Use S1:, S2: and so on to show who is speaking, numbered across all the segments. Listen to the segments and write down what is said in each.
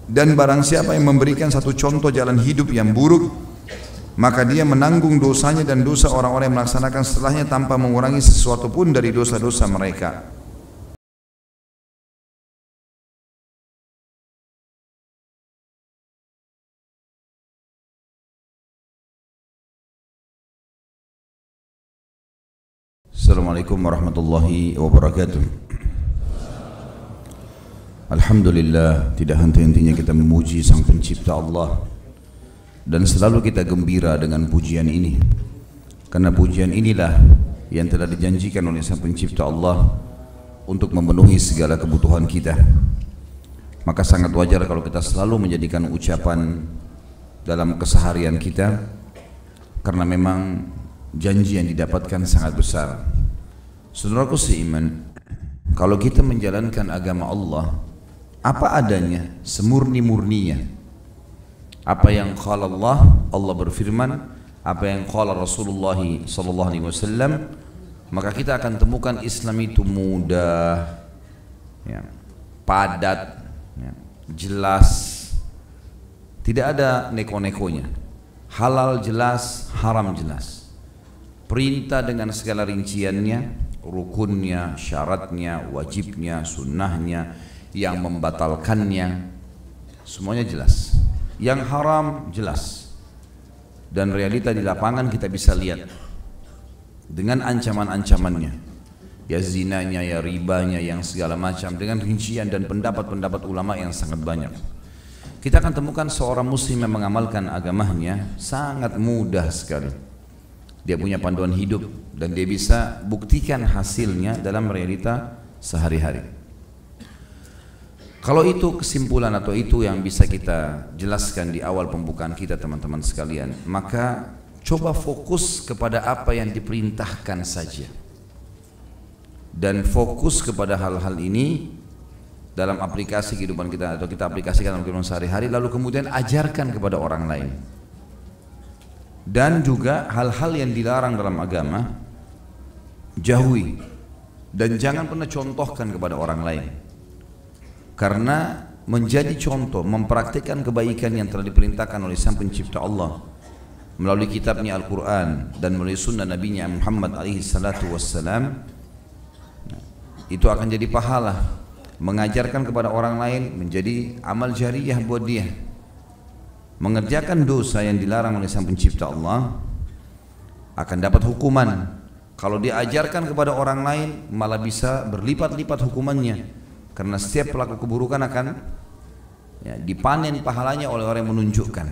S1: Dan barang siapa yang memberikan satu contoh jalan hidup yang buruk, maka dia menanggung dosanya dan dosa orang-orang yang melaksanakan setelahnya tanpa mengurangi sesuatu pun dari dosa-dosa mereka. Assalamualaikum warahmatullahi wabarakatuh. Alhamdulillah, tidak henti-hentinya kita memuji Sang Pencipta Allah, dan selalu kita gembira dengan pujian ini, karena pujian inilah yang telah dijanjikan oleh Sang Pencipta Allah untuk memenuhi segala kebutuhan kita. Maka sangat wajar kalau kita selalu menjadikan ucapan dalam keseharian kita, karena memang janji yang didapatkan sangat besar. Saudaraku seiman, kalau kita menjalankan agama Allah apa adanya, semurni-murninya, apa yang qala Allah berfirman, apa yang qala Rasulullah sallallahu alaihi wasallam, maka kita akan temukan Islam itu mudah, ya, padat, ya, jelas, tidak ada neko-nekonya, halal jelas, haram jelas, perintah dengan segala rinciannya, rukunnya, syaratnya, wajibnya, sunnahnya, yang membatalkannya, semuanya jelas. Yang haram jelas, dan realita di lapangan kita bisa lihat dengan ancaman-ancamannya, ya zinanya, ya ribanya, yang segala macam, dengan rincian dan pendapat-pendapat ulama yang sangat banyak. Kita akan temukan seorang muslim yang mengamalkan agamanya sangat mudah sekali. Dia punya panduan hidup dan dia bisa buktikan hasilnya dalam realita sehari-hari. Kalau itu kesimpulan atau itu yang bisa kita jelaskan di awal pembukaan kita teman-teman sekalian, maka coba fokus kepada apa yang diperintahkan saja, dan fokus kepada hal-hal ini dalam aplikasi kehidupan kita, atau kita aplikasikan dalam kehidupan sehari-hari, lalu kemudian ajarkan kepada orang lain. Dan juga hal-hal yang dilarang dalam agama jauhi, dan jangan pernah contohkan kepada orang lain. Karena menjadi contoh, mempraktikkan kebaikan yang telah diperintahkan oleh Sang Pencipta Allah melalui kitabnya Al-Quran dan melalui sunnah Nabinya Muhammad alaihi salatu wassalam, itu akan jadi pahala. Mengajarkan kepada orang lain menjadi amal jariyah buat dia. Mengerjakan dosa yang dilarang oleh Sang Pencipta Allah akan dapat hukuman. Kalau dia ajarkan kepada orang lain malah bisa berlipat-lipat hukumannya, karena setiap pelaku keburukan akan, ya, dipanen pahalanya oleh orang yang menunjukkan.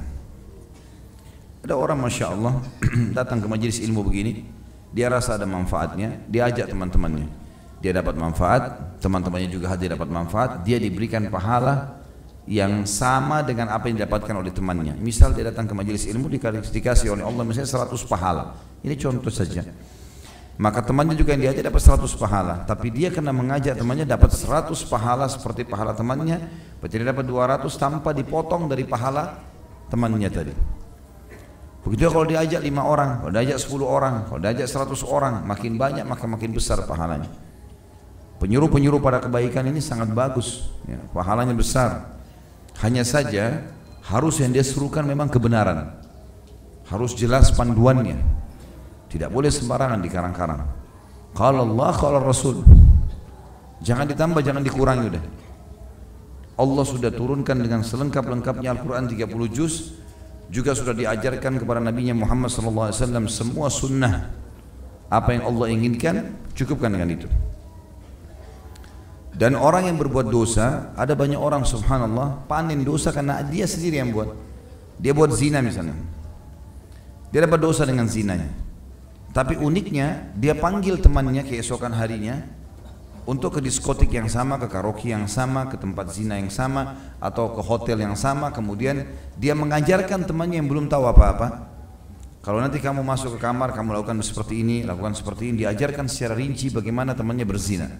S1: Ada orang Masya Allah datang ke majelis ilmu begini, dia rasa ada manfaatnya, dia ajak teman-temannya, dia dapat manfaat, teman-temannya juga hadir dapat manfaat, dia diberikan pahala yang sama dengan apa yang didapatkan oleh temannya. Misal dia datang ke majelis ilmu, dikasih oleh Allah misalnya 100 pahala, ini contoh saja. Maka temannya juga yang diajak dapat 100 pahala, tapi dia kena mengajak temannya dapat 100 pahala seperti pahala temannya, berarti dia dapat 200 tanpa dipotong dari pahala temannya tadi. Begitu kalau diajak 5 orang, kalau diajak 10 orang, kalau diajak 100 orang, makin banyak maka makin besar pahalanya. Penyuruh-penyuruh pada kebaikan ini sangat bagus, ya, pahalanya besar. Hanya saja harus yang dia serukan memang kebenaran, harus jelas panduannya. Tidak boleh sembarangan dikarang-karang. Qala Allah, qala Rasul. Jangan ditambah, jangan dikurangi udah. Allah sudah turunkan dengan selengkap-lengkapnya Al-Quran 30 juz, juga sudah diajarkan kepada Nabinya Muhammad SAW semua sunnah. Apa yang Allah inginkan, cukupkan dengan itu. Dan orang yang berbuat dosa, ada banyak orang subhanallah panen dosa karena dia sendiri yang buat. Dia buat zina misalnya, dia dapat dosa dengan zinanya. Tapi uniknya dia panggil temannya keesokan harinya untuk ke diskotik yang sama, ke karaoke yang sama, ke tempat zina yang sama, atau ke hotel yang sama. Kemudian dia mengajarkan temannya yang belum tahu apa-apa, kalau nanti kamu masuk ke kamar kamu lakukan seperti ini, lakukan seperti ini. Diajarkan secara rinci bagaimana temannya berzina.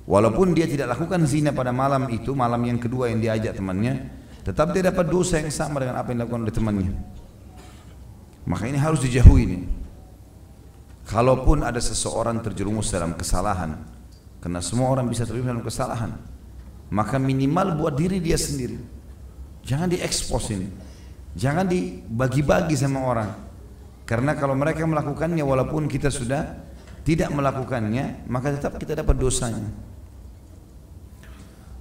S1: Walaupun dia tidak lakukan zina pada malam itu, malam yang kedua yang diajak temannya, tetap dia dapat dosa yang sama dengan apa yang dilakukan oleh temannya. Maka ini harus dijauhi ini. Kalaupun ada seseorang terjerumus dalam kesalahan, karena semua orang bisa terjerumus dalam kesalahan, maka minimal buat diri dia sendiri. Jangan diekspos ini, jangan dibagi-bagi sama orang. Karena kalau mereka melakukannya walaupun kita sudah tidak melakukannya, maka tetap kita dapat dosanya.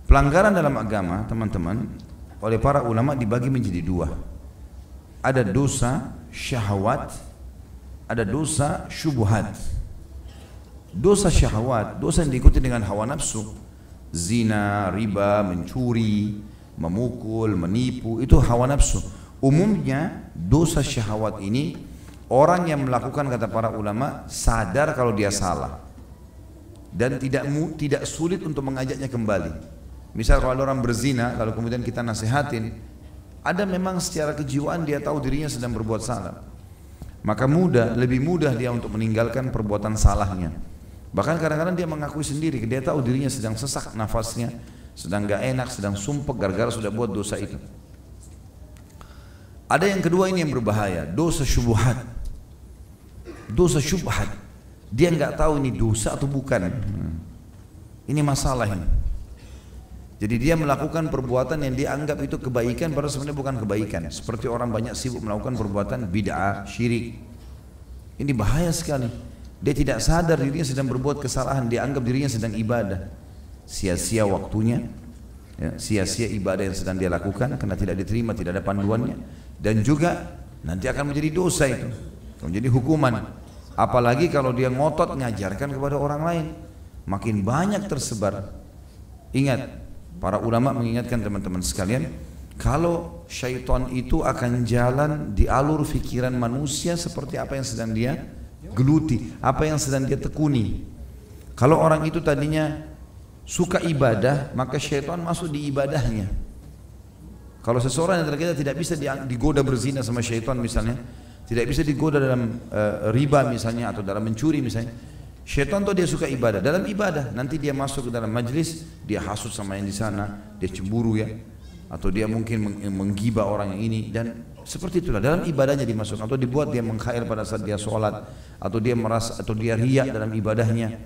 S1: Pelanggaran dalam agama, teman-teman, oleh para ulama dibagi menjadi dua. Ada dosa syahwat, ada dosa syubhat. Dosa syahwat, dosa yang diikuti dengan hawa nafsu, zina, riba, mencuri, memukul, menipu, itu hawa nafsu. Umumnya dosa syahwat ini orang yang melakukan, kata para ulama, sadar kalau dia salah dan tidak sulit untuk mengajaknya kembali. Misal kalau ada orang berzina, kalau kemudian kita nasihatin, ada memang secara kejiwaan dia tahu dirinya sedang berbuat salah, maka lebih mudah dia untuk meninggalkan perbuatan salahnya. Bahkan kadang-kadang dia mengakui sendiri, dia tahu dirinya sedang sesak nafasnya, sedang gak enak, sedang sumpek gara-gara sudah buat dosa itu. Ada yang kedua, ini yang berbahaya, dosa syubhat. Dosa syubhat, dia nggak tahu ini dosa atau bukan. Ini masalah ini. Jadi dia melakukan perbuatan yang dia anggap itu kebaikan, padahal sebenarnya bukan kebaikan. Seperti orang banyak sibuk melakukan perbuatan bid'ah, syirik. Ini bahaya sekali. Dia tidak sadar dirinya sedang berbuat kesalahan, dia anggap dirinya sedang ibadah. Sia-sia waktunya, ya, sia-sia ibadah yang sedang dia lakukan karena tidak diterima, tidak ada panduannya, dan juga nanti akan menjadi dosa itu, menjadi hukuman. Apalagi kalau dia ngotot ngajarkan kepada orang lain, makin banyak tersebar. Ingat, para ulama mengingatkan teman-teman sekalian, kalau syaitan itu akan jalan di alur fikiran manusia seperti apa yang sedang dia geluti, apa yang sedang dia tekuni. Kalau orang itu tadinya suka ibadah, maka syaitan masuk di ibadahnya. Kalau seseorang yang kita tidak bisa digoda berzina sama syaitan misalnya, tidak bisa digoda dalam riba misalnya, atau dalam mencuri misalnya, syaitan tuh dia suka ibadah. Dalam ibadah nanti dia masuk ke dalam majlis, dia hasut sama yang di sana, dia cemburu ya, atau dia mungkin menggibah orang yang ini, dan seperti itulah dalam ibadahnya dimasuk, atau dibuat dia mengkhair pada saat dia sholat, atau dia merasa, atau dia riak dalam ibadahnya.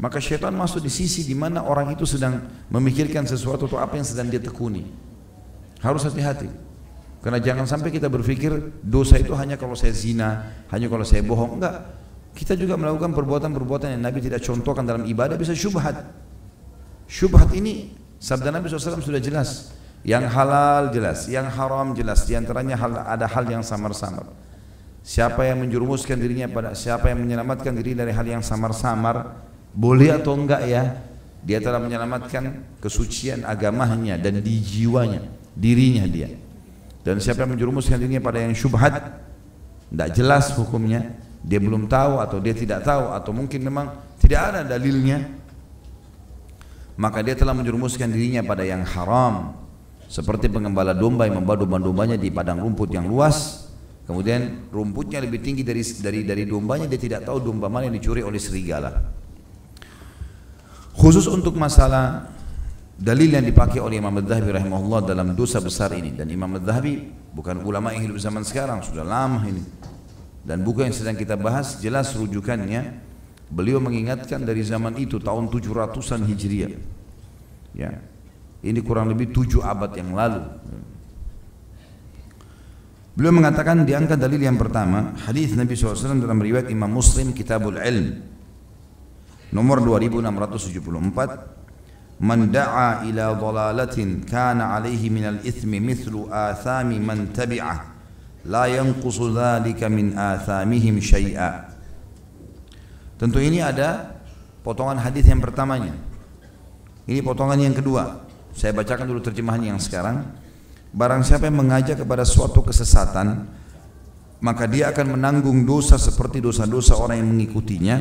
S1: Maka syaitan masuk di sisi di mana orang itu sedang memikirkan sesuatu atau apa yang sedang dia tekuni. Harus hati-hati. Karena jangan sampai kita berpikir dosa itu hanya kalau saya zina, hanya kalau saya bohong. Enggak. Kita juga melakukan perbuatan-perbuatan yang Nabi tidak contohkan dalam ibadah, bisa syubhat. Syubhat ini sabda Nabi SAW sudah jelas. Yang halal jelas, yang haram jelas. Di antaranya ada hal yang samar-samar. Siapa yang menjerumuskan dirinya siapa yang menyelamatkan diri dari hal yang samar-samar, boleh atau enggak ya, dia telah menyelamatkan kesucian agamanya dan di jiwanya, dirinya dia. Dan siapa yang menjerumuskan dirinya pada yang syubhat, tidak jelas hukumnya, dia belum tahu atau dia tidak tahu, atau mungkin memang tidak ada dalilnya, maka dia telah menjerumuskan dirinya pada yang haram. Seperti pengembala domba yang membawa domba-dombanya di padang rumput yang luas, kemudian rumputnya lebih tinggi dari dombanya, dia tidak tahu domba mana yang dicuri oleh serigala. Khusus untuk masalah dalil yang dipakai oleh Imam Adz-Dzahabi rahimahullah dalam dosa besar ini, dan Imam Adz-Dzahabi bukan ulama yang hidup zaman sekarang, sudah lama ini, dan buku yang sedang kita bahas jelas rujukannya, beliau mengingatkan dari zaman itu tahun 700-an Hijriah ya, ini kurang lebih 7 abad yang lalu. Beliau mengatakan, diangkat dalil yang pertama hadis Nabi SAW dalam riwayat Imam Muslim Kitabul Ilm nomor 2674, man da'a ila dhalalatin kana alaihi minal ithmi mithlu athami man tabi'ah la yanqusu dhalika min athamihim syai'a. Tentu ini ada potongan hadis yang pertamanya, ini potongan yang kedua. Saya bacakan dulu terjemahan yang sekarang. Barang siapa yang mengajak kepada suatu kesesatan, maka dia akan menanggung dosa seperti dosa-dosa orang yang mengikutinya.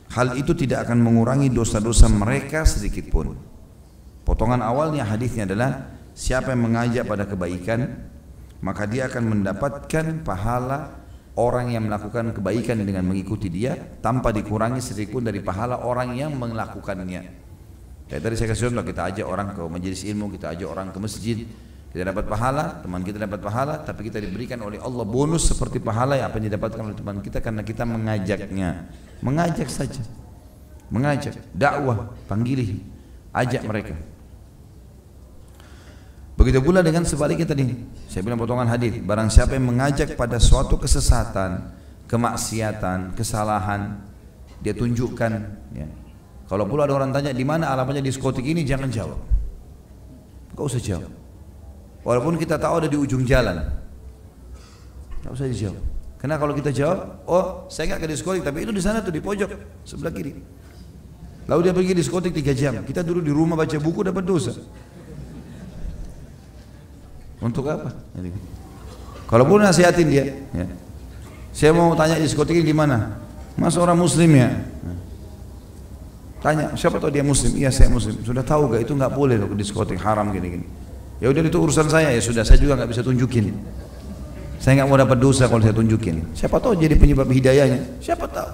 S1: Hal itu tidak akan mengurangi dosa-dosa mereka sedikit pun. Potongan awalnya hadisnya adalah, siapa yang mengajak pada kebaikan, maka dia akan mendapatkan pahala orang yang melakukan kebaikan dengan mengikuti dia, tanpa dikurangi sedikit pun dari pahala orang yang melakukannya. Kayak tadi saya kasih contoh, kita ajak orang ke majelis ilmu, kita ajak orang ke masjid, kita dapat pahala, teman kita dapat pahala, tapi kita diberikan oleh Allah bonus seperti pahala yang apa yang didapatkan oleh teman kita karena kita mengajaknya. Mengajak saja, mengajak, dakwah, panggil, ajak mereka. Begitu pula dengan sebaliknya tadi, saya bilang potongan hadis, barang siapa yang mengajak pada suatu kesesatan, kemaksiatan, kesalahan, dia tunjukkan. Ya. Kalau pula ada orang tanya di mana alamatnya diskotik ini, jangan jawab. Gak usah jawab. Walaupun kita tahu ada di ujung jalan, gak usah dijawab. Karena kalau kita jawab, oh saya nggak ke diskotik, tapi itu di sana tuh di pojok sebelah kiri. Lalu dia pergi diskotik 3 jam. Kita dulu di rumah baca buku dapat dosa. Untuk apa? Kalaupun nasihatin dia, ya. Saya mau tanya diskotik ini di mana? Mas orang muslim ya? Tanya, siapa tahu dia muslim? Iya saya muslim. Sudah tahu gak? Itu nggak boleh loh diskotik, haram gini-gini. Ya udah itu urusan saya, ya sudah. Saya juga nggak bisa tunjukin. Saya nggak mau dapat dosa kalau saya tunjukin. Siapa tahu jadi penyebab hidayahnya? Siapa tahu?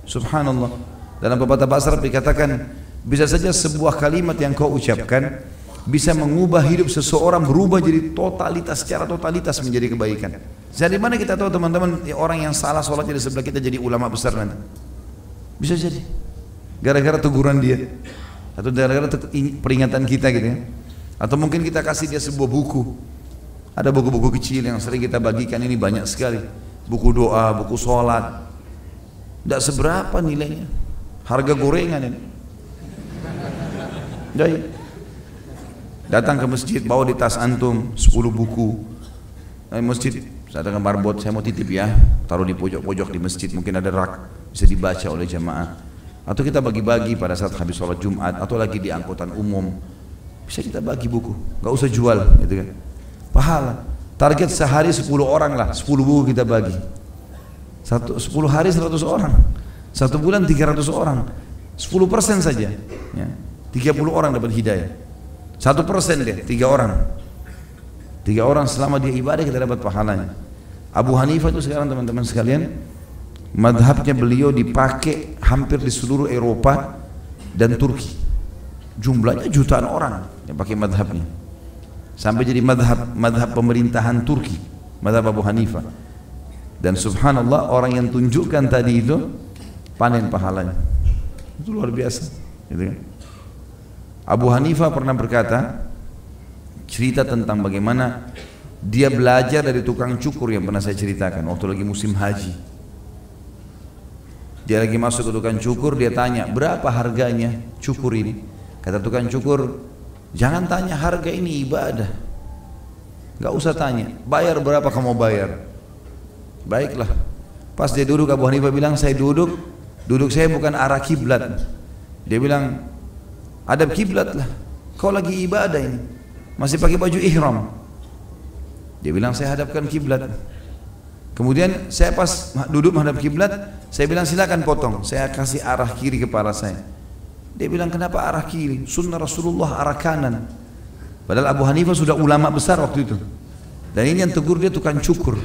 S1: Subhanallah. Dalam pepatah bahasa Arab dikatakan, bisa saja sebuah kalimat yang kau ucapkan bisa mengubah hidup seseorang, berubah jadi totalitas, secara totalitas menjadi kebaikan. Dari mana kita tahu teman-teman orang yang salah sholatnya di sebelah kita jadi ulama besar nanti? Bisa jadi gara-gara teguran dia, atau gara-gara peringatan kita gitu ya. Atau mungkin kita kasih dia sebuah buku. Ada buku-buku kecil yang sering kita bagikan, ini banyak sekali. Buku doa, buku sholat. Tidak seberapa nilainya, harga gorengan ini. Jadi datang ke masjid, bawa di tas antum 10 buku. Masjid, saya dengan barbot, saya mau titip ya, taruh di pojok-pojok di masjid, mungkin ada rak, bisa dibaca oleh jamaah. Atau kita bagi-bagi pada saat habis sholat Jumat, atau lagi di angkutan umum, bisa kita bagi buku, nggak usah jual, gitu kan? Pahala. Target sehari 10 orang lah, 10 buku kita bagi. 10 hari 100 orang, 1 bulan 300 orang, 10% saja, ya. 30 orang dapat hidayah. 1% deh, 3 orang. 3 orang selama dia ibadah kita dapat pahalanya. Abu Hanifah itu sekarang teman-teman sekalian, madhabnya beliau dipakai hampir di seluruh Eropa dan Turki. Jumlahnya jutaan orang yang pakai madhabnya. Sampai jadi madhab pemerintahan Turki, madhab Abu Hanifah. Dan subhanallah orang yang tunjukkan tadi itu panen pahalanya. Itu luar biasa. Gitu kan? Abu Hanifah pernah berkata, cerita tentang bagaimana dia belajar dari tukang cukur yang pernah saya ceritakan waktu lagi musim haji. Dia lagi masuk ke tukang cukur, dia tanya berapa harganya cukur ini. Kata tukang cukur, jangan tanya harga, ini ibadah, gak usah tanya, bayar berapa kamu bayar. Baiklah. Pas dia duduk, Abu Hanifah bilang, saya duduk saya bukan arah kiblat. Dia bilang, adab kiblat lah, kau lagi ibadah ini, masih pakai baju ihram. Dia bilang saya hadapkan kiblat. Kemudian saya pas duduk menghadap kiblat, saya bilang silakan potong, saya kasih arah kiri kepala saya. Dia bilang kenapa arah kiri? Sunnah Rasulullah arah kanan. Padahal Abu Hanifah sudah ulama besar waktu itu. Dan ini yang tegur dia tukang cukur.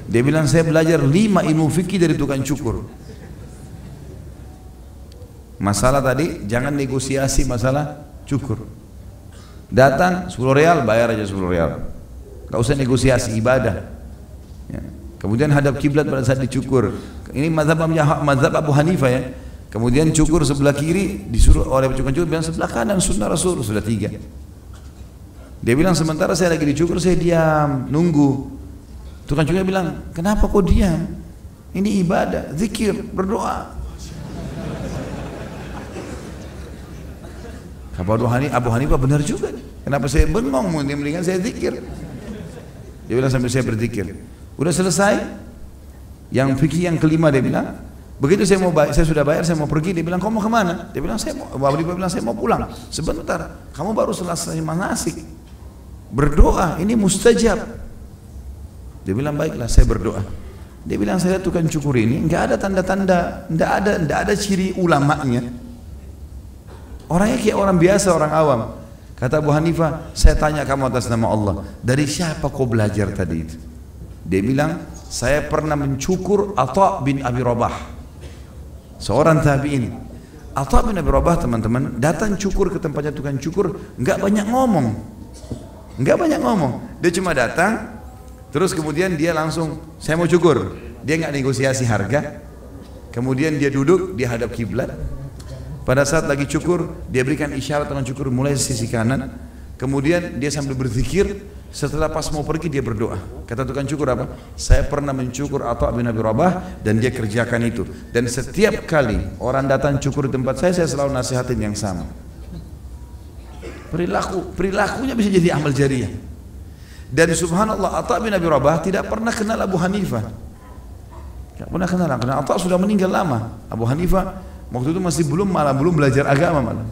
S1: Dia bilang saya belajar 5 ilmu fikih dari tukang cukur. Masalah tadi jangan negosiasi masalah cukur. Datang 10 real, bayar aja 10 real. Gak usah negosiasi, ibadah. Ya. Kemudian hadap kiblat pada saat dicukur. Ini mazhab Abu Hanifah ya. Kemudian cukur sebelah kiri, disuruh oleh tukang cukur bilang sebelah kanan, sunnah Rasul, sudah 3. Dia bilang sementara saya lagi dicukur, saya diam, nunggu. Tukang cukur bilang, kenapa kau diam? Ini ibadah, zikir, berdoa. Abu Hanifah benar juga. Kenapa saya bengong? Mendingan saya zikir. Dia bilang sambil saya berzikir. Udah selesai. Yang fikih yang kelima dia bilang. Begitu saya sudah bayar, saya mau pergi. Dia bilang, kau mau kemana? Dia bilang, Abu Hanifah bilang, saya mau pulang. Sebentar, kamu baru selesai manasik. Berdoa, ini mustajab. Dia bilang, baiklah, saya berdoa. Dia bilang, saya lihat tukang cukur ini, nggak ada tanda-tanda, nggak ada ciri ulamanya. Orangnya kayak orang biasa, orang awam. Kata Abu Hanifah, saya tanya kamu atas nama Allah, dari siapa kau belajar tadi itu? Dia bilang, saya pernah mencukur Atha bin Abi Rabah, seorang tabi'in. Atha bin Abi Rabah teman-teman datang cukur ke tempatnya tukang cukur, nggak banyak ngomong, dia cuma datang, terus kemudian dia langsung, saya mau cukur. Dia nggak negosiasi harga. Kemudian dia duduk, dia hadap kiblat. Pada saat lagi cukur, dia berikan isyarat dengan cukur mulai sisi kanan. Kemudian dia sambil berzikir, setelah pas mau pergi dia berdoa. Kata tukang cukur apa? Saya pernah mencukur Atha bin Abi Rabah dan dia kerjakan itu. Dan setiap kali orang datang cukur di tempat saya selalu nasihatin yang sama. Perilakunya bisa jadi amal jariah. Dan subhanallah, Atha bin Abi Rabah tidak pernah kenal Abu Hanifah. Tidak pernah kenal, karena Atha sudah meninggal lama. Abu Hanifah waktu itu masih belum belajar agama malah.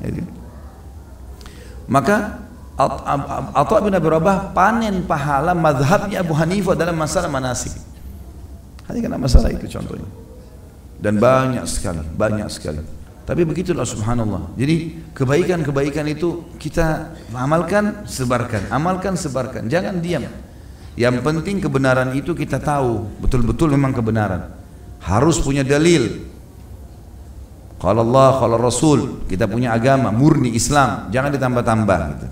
S1: Maka Atha bin Abi Rabah panen pahala mazhabnya Abu Hanifah dalam masalah manasik. Hanya karena masalah itu contohnya. Dan banyak sekali. Tapi begitulah subhanallah. Jadi kebaikan-kebaikan itu kita amalkan, sebarkan. Jangan diam. Yang penting kebenaran itu kita tahu betul-betul memang kebenaran. Harus punya dalil. Qala Allah, qala Rasul. Kita punya agama murni Islam, jangan ditambah-tambah gitu.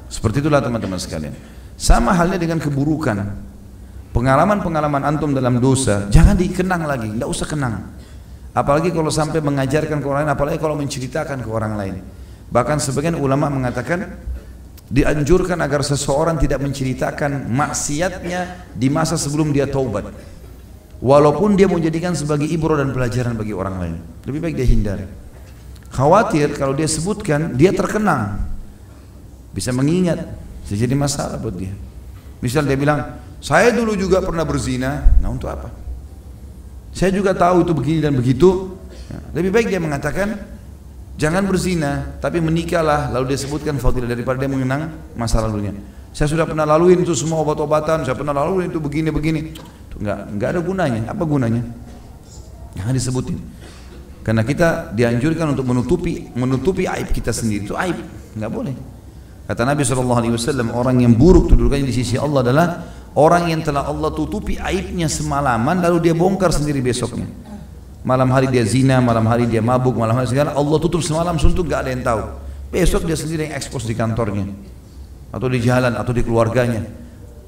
S1: Seperti itulah teman-teman sekalian. Sama halnya dengan keburukan. Pengalaman-pengalaman antum dalam dosa jangan dikenang lagi, tidak usah kenang. Apalagi kalau sampai mengajarkan ke orang lain, apalagi kalau menceritakan ke orang lain. Bahkan sebagian ulama mengatakan dianjurkan agar seseorang tidak menceritakan maksiatnya di masa sebelum dia taubat. Walaupun dia menjadikan sebagai ibrah dan pelajaran bagi orang lain. Lebih baik dia hindari. Khawatir kalau dia sebutkan, dia terkenang. Bisa mengingat, bisa jadi masalah buat dia. Misal dia bilang, saya dulu juga pernah berzina. Nah untuk apa? Saya juga tahu itu begini dan begitu. Lebih baik dia mengatakan, jangan berzina, tapi menikahlah. Lalu dia sebutkan fadilah daripada dia mengenang masa lalunya. Saya sudah pernah laluin itu semua obat-obatan, saya pernah laluin itu begini-begini. Enggak ada gunanya. Apa gunanya? Jangan disebutin. Karena kita dianjurkan untuk menutupi aib kita sendiri. Itu aib, enggak boleh. Kata Nabi SAW, orang yang buruk kedudukannya di sisi Allah adalah orang yang telah Allah tutupi aibnya semalaman, lalu dia bongkar sendiri besoknya. Malam hari dia zina, malam hari dia mabuk, malam hari segala, Allah tutup semalam suntuk, gak ada yang tahu. Besok dia sendiri yang ekspos di kantornya, atau di jalan, atau di keluarganya.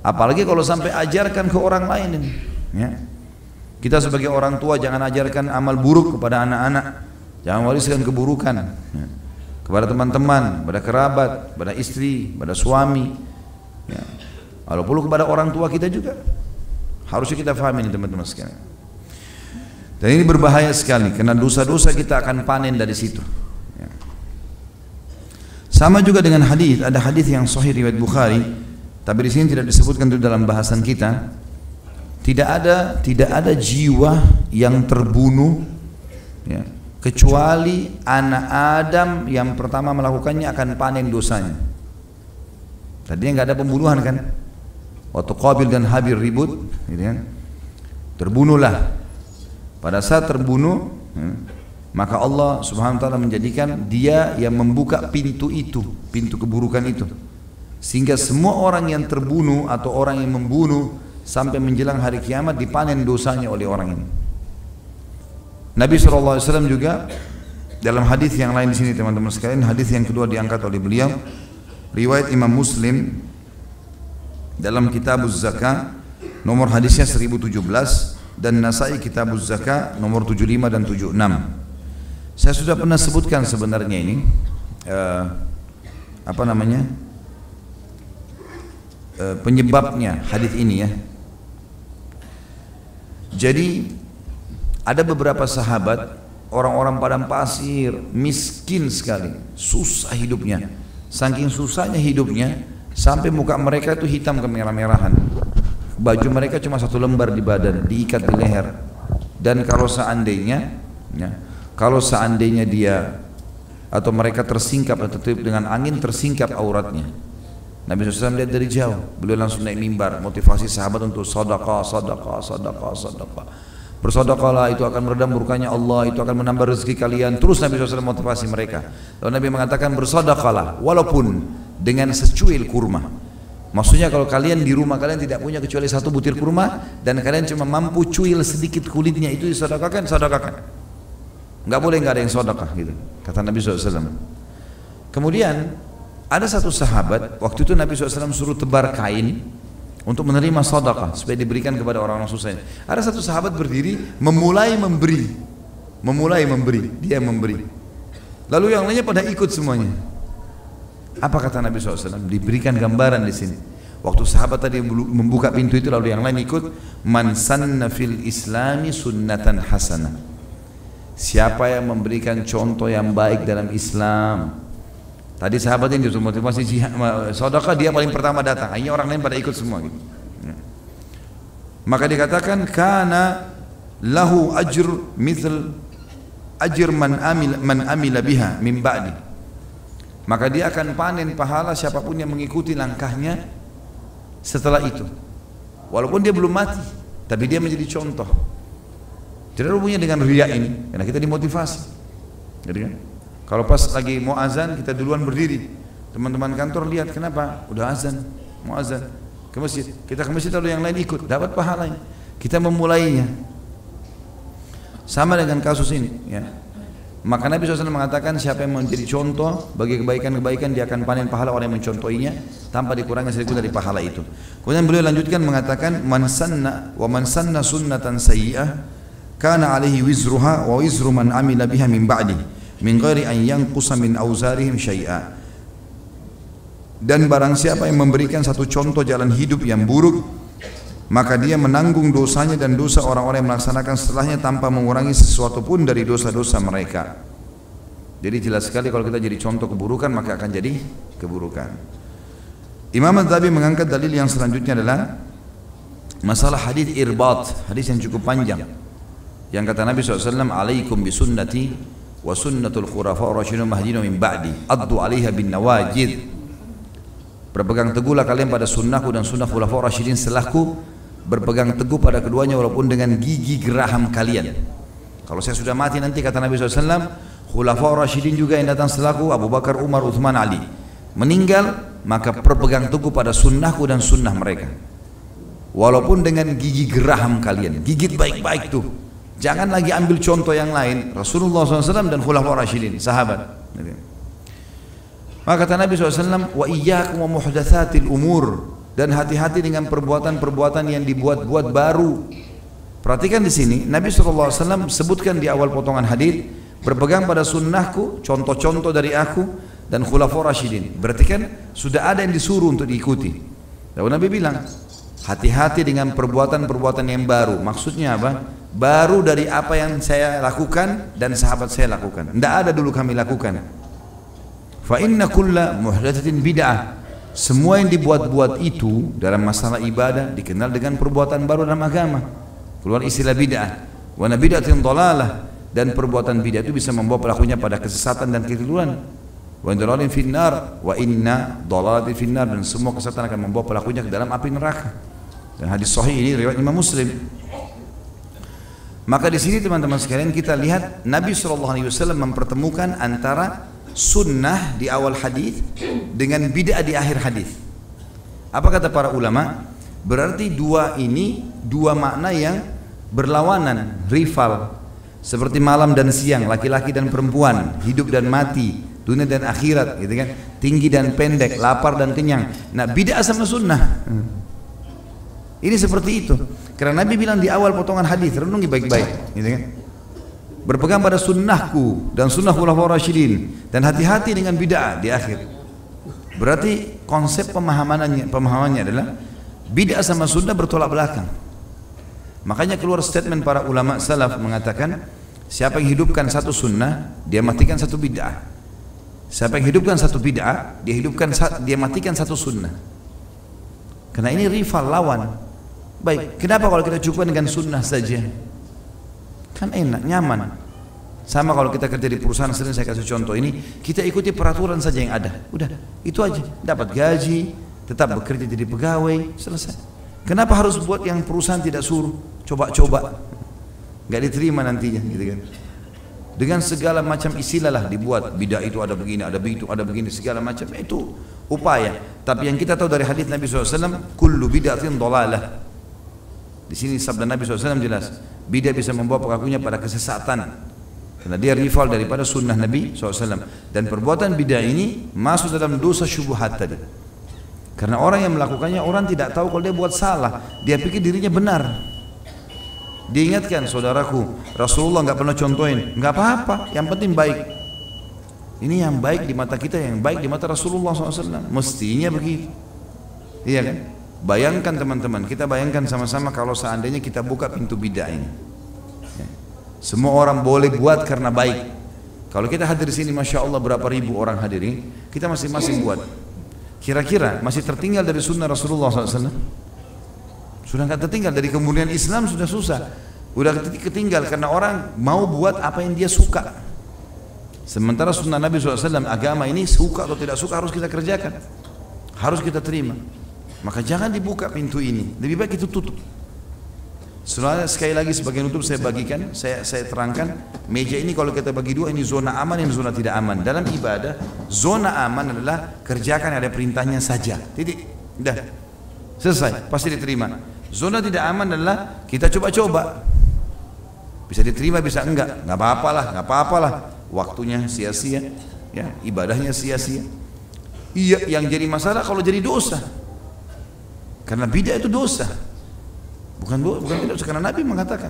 S1: Apalagi kalau sampai ajarkan ke orang lain ini. Ya. Kita sebagai orang tua jangan ajarkan amal buruk kepada anak-anak, jangan wariskan keburukan. Ya. Kepada teman-teman, pada kerabat, pada istri, pada suami, ya. Walaupun kepada orang tua kita juga harusnya kita pahami ini teman-teman sekalian. Dan ini berbahaya sekali karena dosa-dosa kita akan panen dari situ. Ya. Sama juga dengan hadis, ada hadis yang sahih riwayat Bukhari, tapi di sini tidak disebutkan itu dalam bahasan kita. Tidak ada jiwa yang terbunuh, ya, kecuali anak Adam yang pertama melakukannya akan panen dosanya. Tadinya nggak ada pembunuhan kan? Waktu Qabil dan Habil ribut, gitu kan? Terbunuhlah. Pada saat terbunuh, maka Allah Subhanahu wa taala menjadikan dia yang membuka pintu itu, pintu keburukan itu. Sehingga semua orang yang terbunuh atau orang yang membunuh sampai menjelang hari kiamat dipanen dosanya oleh orang ini. Nabi SAW juga dalam hadis yang lain di sini teman-teman sekalian, hadis yang kedua diangkat oleh beliau, riwayat Imam Muslim dalam Kitabuz Zakah nomor hadisnya 1017 dan Nasai Kitabuz Zakah nomor 75 dan 76. Saya sudah pernah sebutkan sebenarnya ini penyebabnya hadis ini ya. Jadi ada beberapa sahabat, orang-orang padang pasir, miskin sekali, susah hidupnya. Saking susahnya hidupnya, sampai muka mereka itu hitam kemerah-merahan. Baju mereka cuma satu lembar di badan, diikat di leher. Dan kalau seandainya dia atau mereka tersingkap atau dengan angin tersingkap auratnya. Nabi SAW lihat dari jauh, beliau langsung naik mimbar, motivasi sahabat untuk sedekah. Bersedekahlah, itu akan meredam murkanya Allah, itu akan menambah rezeki kalian. Terus Nabi SAW motivasi mereka. Lalu Nabi mengatakan bersedekahlah walaupun dengan secuil kurma. Maksudnya kalau kalian di rumah kalian tidak punya kecuali satu butir kurma dan kalian cuma mampu cuil sedikit kulitnya, itu disedekahkan, sedekahkan. Enggak boleh enggak ada yang sedekah gitu, kata Nabi SAW. Kemudian ada satu sahabat, waktu itu Nabi SAW suruh tebar kain untuk menerima sedekah supaya diberikan kepada orang-orang susah. Ada satu sahabat berdiri memulai memberi, dia memberi. Lalu yang lainnya pada ikut semuanya. Apa kata Nabi SAW? Diberikan gambaran di sini. Waktu sahabat tadi membuka pintu itu lalu yang lain ikut, man sanna fil islami sunnatan hasanah. Siapa yang memberikan contoh yang baik dalam Islam. Tadi sahabat ini motivasi sedekah, dia paling pertama datang. Akhirnya orang lain pada ikut semua gitu. Maka dikatakan kana lahu ajr mithl ajr man amila biha min ba'di. Maka dia akan panen pahala siapapun yang mengikuti langkahnya setelah itu. Walaupun dia belum mati, tapi dia menjadi contoh. Tidak ada hubungannya dengan riya ini, karena kita dimotivasi. Jadi kan, kalau pas lagi mau azan kita duluan berdiri. Teman-teman kantor lihat, kenapa? Udah azan, mau azan ke masjid. Kita ke masjid lalu yang lain ikut, dapat pahalanya. Kita memulainya. Sama dengan kasus ini, ya. Maka Nabi SAW mengatakan siapa yang menjadi contoh bagi kebaikan-kebaikan dia akan panen pahala orang yang mencontohinya tanpa dikurangi sedikit dari pahala itu. Kemudian beliau lanjutkan mengatakan man sanna sunnatan sayyi'ah kana alaihi wizruha wa wizru man amila biha min ba'di min ghairi an yanqusa min auzarihim syai'a. Dan barang siapa yang memberikan satu contoh jalan hidup yang buruk, maka dia menanggung dosanya dan dosa orang-orang yang melaksanakan setelahnya tanpa mengurangi sesuatu pun dari dosa-dosa mereka. Jadi jelas sekali kalau kita jadi contoh keburukan maka akan jadi keburukan. Imam Adz-Dzahabi mengangkat dalil yang selanjutnya adalah masalah hadis irbat, hadis yang cukup panjang. Yang kata Nabi SAW, alaikum bisunnati wa sunnatul khulafa rasyidun mahdiyyin min ba'di addu 'alaiha bin nawajid. Berpegang teguhlah kalian pada sunnahku dan sunnah khulafa rasyidin setelahku. Berpegang teguh pada keduanya walaupun dengan gigi geraham kalian. Kalau saya sudah mati nanti kata Nabi SAW, khulafa rasyidin juga yang datang setelahku, Abu Bakar, Umar, Uthman, Ali, meninggal, maka berpegang teguh pada sunnahku dan sunnah mereka walaupun dengan gigi geraham kalian. Gigit baik-baik tuh, jangan lagi ambil contoh yang lain, Rasulullah SAW dan khulafa rasyidin, sahabat. Maka kata Nabi SAW, wa iyyakum wa muhdatsatil umur, dan hati-hati dengan perbuatan-perbuatan yang dibuat-buat baru. Perhatikan di sini, Nabi SAW sebutkan di awal potongan hadis, berpegang pada sunnahku, contoh-contoh dari aku dan khulafa rasyidin. Berarti kan sudah ada yang disuruh untuk diikuti. Lalu Nabi bilang, hati-hati dengan perbuatan-perbuatan yang baru. Maksudnya apa? Baru dari apa yang saya lakukan dan sahabat saya lakukan. Tidak ada dulu kami lakukan. Fa inna kulla muhdatsatin bid'ah. Semua yang dibuat-buat itu dalam masalah ibadah dikenal dengan perbuatan baru dalam agama. Keluar istilah bid'ah. Wa bid'atin dhalalah, dan perbuatan bid'ah itu bisa membawa pelakunya pada kesesatan dan kekeliruan. Wa dhalalin finnar wa inna dhalalatin finnar, dan semua kesesatan akan membawa pelakunya ke dalam api neraka. Dan hadis sahih ini riwayat Imam Muslim. Maka di sini teman-teman sekalian kita lihat Nabi SAW mempertemukan antara sunnah di awal hadis dengan bid'ah di akhir hadis. Apa kata para ulama? Berarti dua makna yang berlawanan, rival. Seperti malam dan siang, laki-laki dan perempuan, hidup dan mati, dunia dan akhirat, gitu kan? Tinggi dan pendek, lapar dan kenyang. Nah, bid'ah sama sunnah. Ini seperti itu. Karena Nabi bilang di awal potongan hadis, renungi baik-baik, gitu kan? Berpegang pada sunnahku dan sunnah khulafaur rasyidin, dan hati-hati dengan bid'ah di akhir. Berarti konsep pemahamannya adalah bid'ah sama sunnah bertolak belakang. Makanya keluar statement para ulama salaf mengatakan, siapa yang hidupkan satu sunnah, dia matikan satu bid'ah. Siapa yang hidupkan satu bid'ah, dia matikan satu sunnah. Karena ini rival, lawan. Baik, kenapa kalau kita cukupkan dengan sunnah saja? Kan enak, nyaman. Sama kalau kita kerja di perusahaan, sering saya kasih contoh ini, kita ikuti peraturan saja yang ada. Udah, itu aja. Dapat gaji, tetap bekerja jadi pegawai, selesai. Kenapa harus buat yang perusahaan tidak suruh? Coba-coba, nggak diterima nantinya, gitu kan? Dengan segala macam istilah lah dibuat. Bid'ah itu ada begini, ada begitu, ada begini, segala macam. Itu upaya. Tapi yang kita tahu dari hadis Nabi SAW, kullu bid'atin dhalalah. Di sini sabda Nabi SAW jelas, bid'ah bisa membawa pelakunya pada kesesatan, karena dia rival daripada sunnah Nabi SAW. Dan perbuatan bid'ah ini masuk dalam dosa syubhat tadi. Karena orang yang melakukannya, orang tidak tahu kalau dia buat salah, dia pikir dirinya benar. Diingatkan, saudaraku, Rasulullah nggak pernah contohin, nggak apa-apa, yang penting baik. Ini yang baik di mata kita, yang baik di mata Rasulullah SAW. Mestinya begitu. Iya kan? Bayangkan teman-teman, kita bayangkan sama-sama kalau seandainya kita buka pintu bid'ah ini. Ya. Semua orang boleh buat karena baik. Kalau kita hadir di sini, masya Allah berapa ribu orang hadirin, kita masing-masing buat. Kira-kira masih tertinggal dari sunnah Rasulullah SAW? Sudah nggak tertinggal, dari kemudian Islam sudah susah. Udah ketinggal karena orang mau buat apa yang dia suka. Sementara sunnah Nabi SAW, agama ini suka atau tidak suka harus kita kerjakan, harus kita terima. Maka jangan dibuka pintu ini, lebih baik itu tutup. Soalnya sekali lagi sebagai nutup saya bagikan, saya terangkan, meja ini kalau kita bagi dua, ini zona aman, ini zona tidak aman. Dalam ibadah, zona aman adalah kerjakan ada perintahnya saja. Titik, udah selesai, pasti diterima. Zona tidak aman adalah kita coba-coba, bisa diterima bisa enggak, nggak apa-apalah. Waktunya sia-sia, ya, ibadahnya sia-sia. Iya, yang jadi masalah kalau jadi dosa. Karena bid'ah itu dosa. Bukan tidak dosa, karena Nabi mengatakan.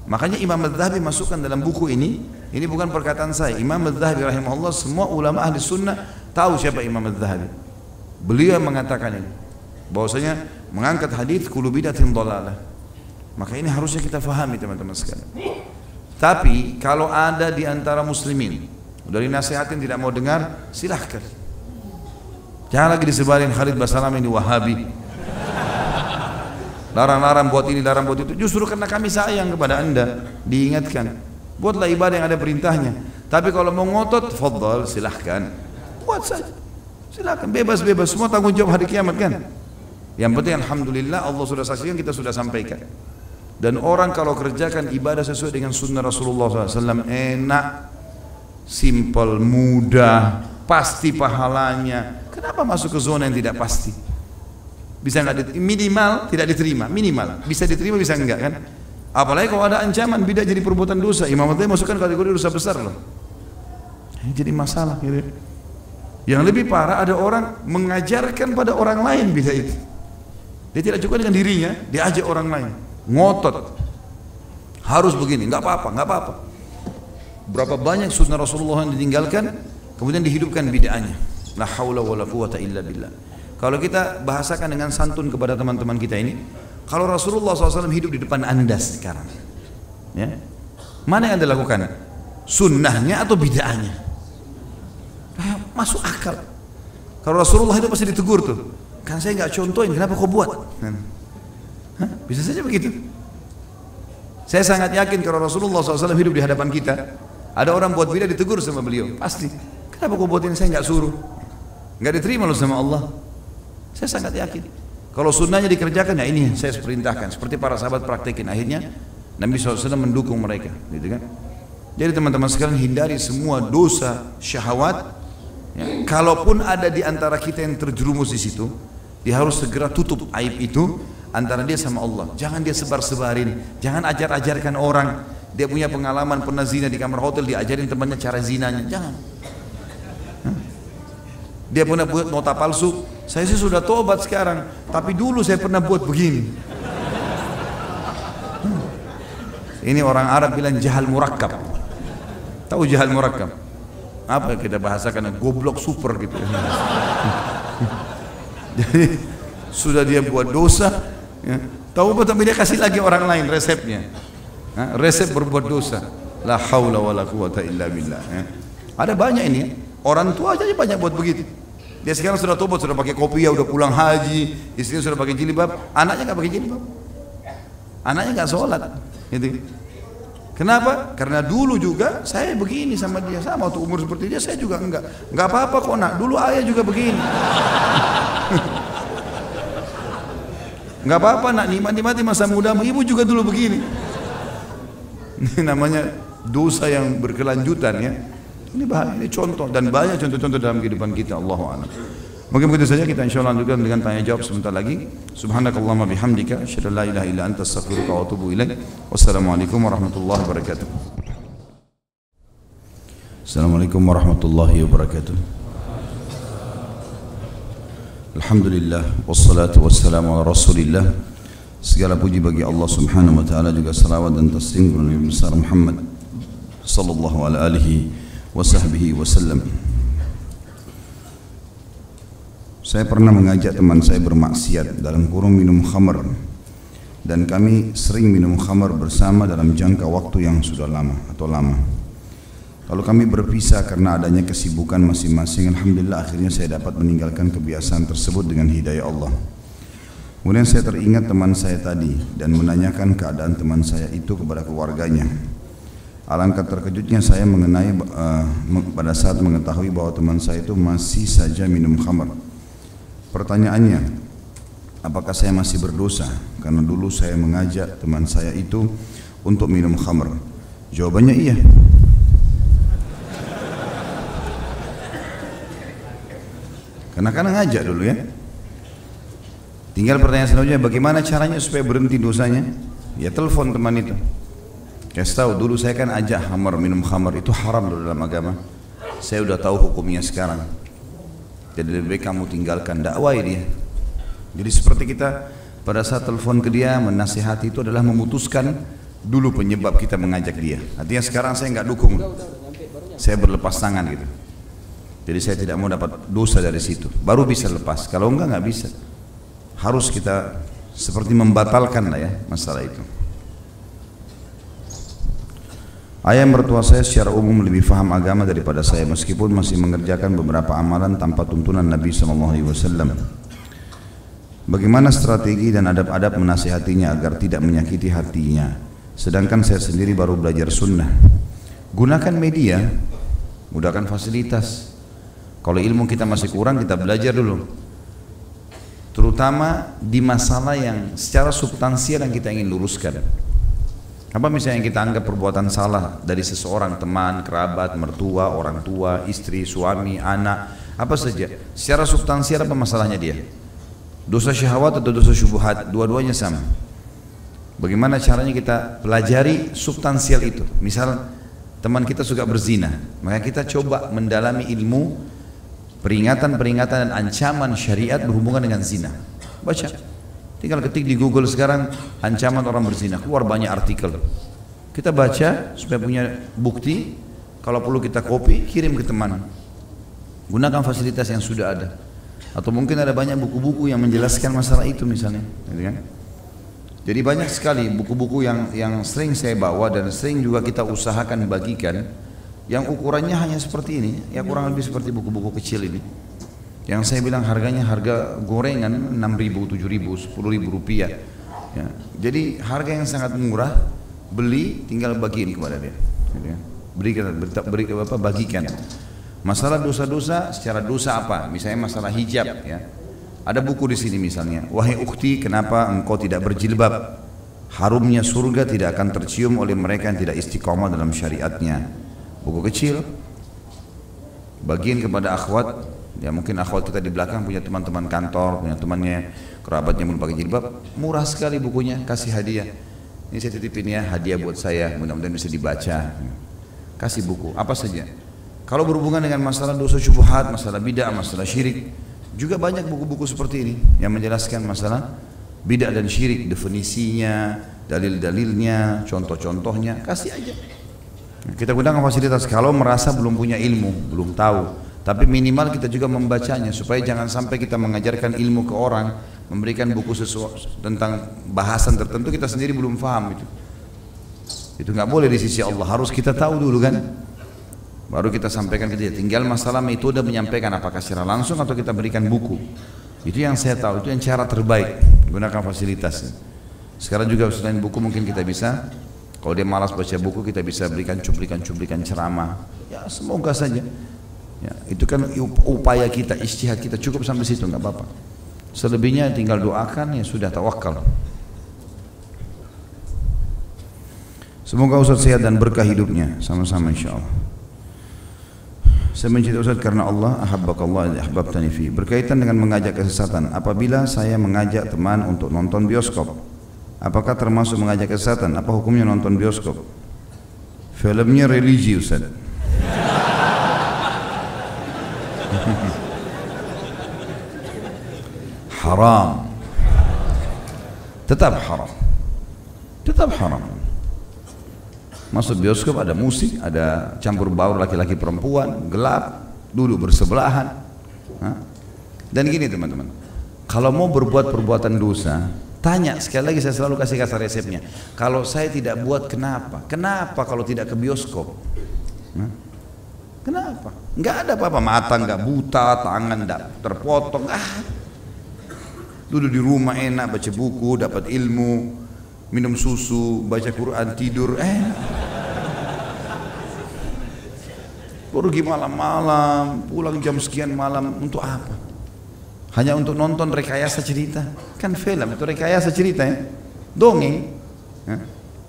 S1: Makanya Imam Adz-Dzahabi masukkan dalam buku ini bukan perkataan saya. Imam Adz-Dzahabi rahimahullah, semua ulama ahli sunnah tahu siapa Imam Adz-Dzahabi. Beliau mengatakan ini, bahwasanya mengangkat hadis kullu bid'atin dhalalah. Maka ini harusnya kita fahami teman-teman sekalian. Tapi kalau ada di antara muslimin dari nasihatin tidak mau dengar, silahkan. Jangan lagi disebarin Khalid Basalam ini Wahabi, larang-larang buat ini, larang buat itu. Justru karena kami sayang kepada anda, diingatkan, buatlah ibadah yang ada perintahnya. Tapi kalau mau ngotot, fadhal, silahkan, buat saja, silahkan, bebas-bebas, semua tanggung jawab hari kiamat kan. Yang penting alhamdulillah Allah sudah saksikan, kita sudah sampaikan. Dan orang kalau kerjakan ibadah sesuai dengan sunnah Rasulullah SAW, enak, simple, mudah, pasti pahalanya. Kenapa masuk ke zona yang tidak pasti? Bisa nggak minimal tidak diterima, minimal bisa diterima bisa enggak kan? Apalagi kalau ada ancaman bid'ah jadi perbuatan dosa, Imam Adz-Dzahabi masukkan kategori dosa besar loh. Ini jadi masalah. Gitu. Yang lebih parah ada orang mengajarkan pada orang lain bid'ah itu. Dia tidak cukup dengan dirinya, dia ajak orang lain. Ngotot harus begini, nggak apa-apa. Berapa banyak sunnah Rasulullah yang ditinggalkan kemudian dihidupkan bid'ahnya. La haula wala quwata illa billah. Kalau kita bahasakan dengan santun kepada teman-teman kita ini, kalau Rasulullah SAW hidup di depan anda sekarang, ya, mana yang anda lakukan? Sunnahnya atau bid'ahnya? Masuk akal. Kalau Rasulullah hidup pasti ditegur tuh, kan saya nggak contohin, kenapa kau buat? Bisa saja begitu. Saya sangat yakin kalau Rasulullah SAW hidup di hadapan kita, ada orang buat bid'ah ditegur sama beliau, pasti. Kenapa kau buatin, saya nggak suruh? Nggak diterima loh sama Allah. Saya sangat yakin. Kalau sunnahnya dikerjakan, ya ini saya perintahkan. Seperti para sahabat praktekin. Akhirnya Nabi SAW mendukung mereka, gitu kan? Jadi teman-teman sekalian, hindari semua dosa syahwat. Ya, kalaupun ada di antara kita yang terjerumus di situ, dia harus segera tutup aib itu antara dia sama Allah. Jangan dia sebar-sebarin, jangan ajar-ajarkan orang. Dia punya pengalaman pernah zina di kamar hotel, diajarin temannya cara zinanya, jangan. Dia pernah buat nota palsu, saya sih sudah tobat sekarang, tapi dulu saya pernah buat begini. Ini orang Arab bilang jahal murakkab. Tahu jahal murakkab? Apa kita bahasakan, goblok super gitu. Jadi sudah dia buat dosa, ya, tahu apa, tapi dia kasih lagi orang lain resepnya. Resep berbuat dosa. La haula wala quwata illa billah. Ya. Ada banyak ini, orang tua aja banyak buat begitu. Dia sekarang sudah tobat, sudah pakai kopiah, sudah pulang haji, istrinya sudah pakai jilbab, anaknya nggak pakai jilbab, anaknya nggak sholat, gitu. Kenapa? Karena dulu juga saya begini sama dia, sama waktu umur seperti dia, saya juga nggak apa-apa kok nak. Dulu ayah juga begini, nggak apa-apa nak, nikmati masa mudamu, ibu juga dulu begini. Ini namanya dosa yang berkelanjutan ya. Ini bahaya, ini contoh dan banyak contoh-contoh dalam kehidupan kita. Allahu a'lam. Mungkin begitu saja, kita insyaallah lanjutkan dengan tanya jawab sebentar lagi. Subhanakallahumma bihamdika asyhadu an la ilaha illa anta astaghfiruka wa atubu ilaik. Wassalamualaikum warahmatullahi wabarakatuh. Assalamualaikum warahmatullahi wabarakatuh. Alhamdulillah wassalatu wassalamu ala Rasulillah. Segala puji bagi Allah Subhanahu wa taala, juga salawat dan taslim kepada Nabi besar Muhammad sallallahu alaihi وصحبه وسلم. Saya pernah mengajak teman saya bermaksiat dalam kurung minum khamar, dan kami sering minum khamar bersama dalam jangka waktu yang sudah lama. Lalu kami berpisah karena adanya kesibukan masing-masing. Alhamdulillah akhirnya saya dapat meninggalkan kebiasaan tersebut dengan hidayah Allah. Kemudian saya teringat teman saya tadi dan menanyakan keadaan teman saya itu kepada keluarganya. Alangkah terkejutnya saya pada saat mengetahui bahwa teman saya itu masih saja minum khamar. Pertanyaannya, apakah saya masih berdosa karena dulu saya mengajak teman saya itu untuk minum khamar? Jawabannya iya. Karena ngajak dulu ya. Tinggal pertanyaan selanjutnya, bagaimana caranya supaya berhenti dosanya? Ya telepon teman itu. Kasih tahu, dulu saya kan ajak minum khamar, itu haram dulu dalam agama. Saya udah tahu hukumnya sekarang. Jadi lebih baik kamu tinggalkan, dakwai dia. Jadi seperti kita pada saat telepon ke dia menasihati itu adalah memutuskan dulu penyebab kita mengajak dia. Artinya sekarang saya nggak dukung, saya berlepas tangan gitu. Jadi saya tidak mau dapat dosa dari situ, baru bisa lepas. Kalau enggak nggak bisa. Harus kita seperti membatalkan lah ya masalah itu. Ayah mertua saya secara umum lebih faham agama daripada saya, meskipun masih mengerjakan beberapa amalan tanpa tuntunan Nabi SAW. Bagaimana strategi dan adab-adab menasihatinya agar tidak menyakiti hatinya? Sedangkan saya sendiri baru belajar sunnah. Gunakan media, gunakan fasilitas. Kalau ilmu kita masih kurang, kita belajar dulu. Terutama di masalah yang secara substansial yang kita ingin luruskan. Apa misalnya yang kita anggap perbuatan salah dari seseorang, teman, kerabat, mertua, orang tua, istri, suami, anak, apa saja. Secara substansial apa masalahnya dia? Dosa syahwat atau dosa syubhat? Dua-duanya sama. Bagaimana caranya kita pelajari substansial itu? Misal teman kita suka berzina, maka kita coba mendalami ilmu peringatan-peringatan dan ancaman syariat berhubungan dengan zina. Baca, tinggal ketik di Google sekarang ancaman orang berzina, keluar banyak artikel. Kita baca supaya punya bukti, kalau perlu kita copy, kirim ke teman. Gunakan fasilitas yang sudah ada. Atau mungkin ada banyak buku-buku yang menjelaskan masalah itu misalnya. Jadi banyak sekali buku-buku yang sering saya bawa dan sering juga kita usahakan bagikan, yang ukurannya hanya seperti ini, ya kurang lebih seperti buku-buku kecil ini. Yang saya bilang harganya harga gorengan 6.000, 7.000, 10.000 rupiah. Ya. Jadi harga yang sangat murah, beli tinggal bagiin kepada dia. Bagikan. Masalah dosa-dosa, secara dosa apa? Misalnya masalah hijab. Ya. Ada buku di sini misalnya, wahai ukhti, kenapa engkau tidak berjilbab? Harumnya surga tidak akan tercium oleh mereka yang tidak istiqomah dalam syariatnya. Buku kecil, bagian kepada akhwat, ya mungkin akhwat kita di belakang punya teman-teman kantor, punya temannya, kerabatnya belum pakai jilbab, murah sekali bukunya, kasih hadiah. Ini saya titipin ya, hadiah buat saya, mudah-mudahan bisa dibaca. Kasih buku, apa saja. Kalau berhubungan dengan masalah dosa syubhat, masalah bid'ah, masalah syirik, juga banyak buku-buku seperti ini yang menjelaskan masalah bid'ah dan syirik, definisinya, dalil-dalilnya, contoh-contohnya, kasih aja. Kita gunakan fasilitas. Kalau merasa belum punya ilmu, belum tahu, tapi minimal kita juga membacanya supaya jangan sampai kita mengajarkan ilmu ke orang, memberikan buku sesuatu tentang bahasan tertentu kita sendiri belum paham itu. Itu nggak boleh di sisi Allah. Harus kita tahu dulu kan, baru kita sampaikan ke dia. Tinggal masalah metode menyampaikan, apakah secara langsung atau kita berikan buku. Itu yang saya tahu, itu yang cara terbaik. Gunakan fasilitas. Sekarang juga selain buku mungkin kita bisa, kalau dia malas baca buku, kita bisa berikan cuplikan-cuplikan ceramah. Ya semoga saja. Ya, itu kan upaya kita, ijtihad kita, cukup sampai situ, nggak apa-apa. Selebihnya tinggal doakan, ya sudah, tawakal. Semoga Ustaz sehat dan berkah hidupnya, sama-sama insyaAllah. Saya mencintai Ustaz karena Allah, ahabbakallah ahbabtani fi. Berkaitan dengan mengajak kesesatan, apabila saya mengajak teman untuk nonton bioskop, apakah termasuk mengajak kesesatan? Apa hukumnya nonton bioskop? Filmnya religi Ustaz. Haram. Tetap haram. Tetap haram. Masuk bioskop ada musik, ada campur baur laki-laki perempuan, gelap, duduk bersebelahan. Dan gini teman-teman, kalau mau berbuat perbuatan dosa, tanya, sekali lagi saya selalu kasih kata resepnya. Kalau saya tidak buat kenapa? Kenapa kalau tidak ke bioskop? Kenapa? Nggak ada apa-apa, mata nggak buta, tangan nggak terpotong. Duduk di rumah enak, baca buku, dapat ilmu, minum susu, baca Quran, tidur. Pergi malam-malam, pulang jam sekian malam, untuk apa? Hanya untuk nonton rekayasa cerita? Kan film itu rekayasa cerita ya, dongeng.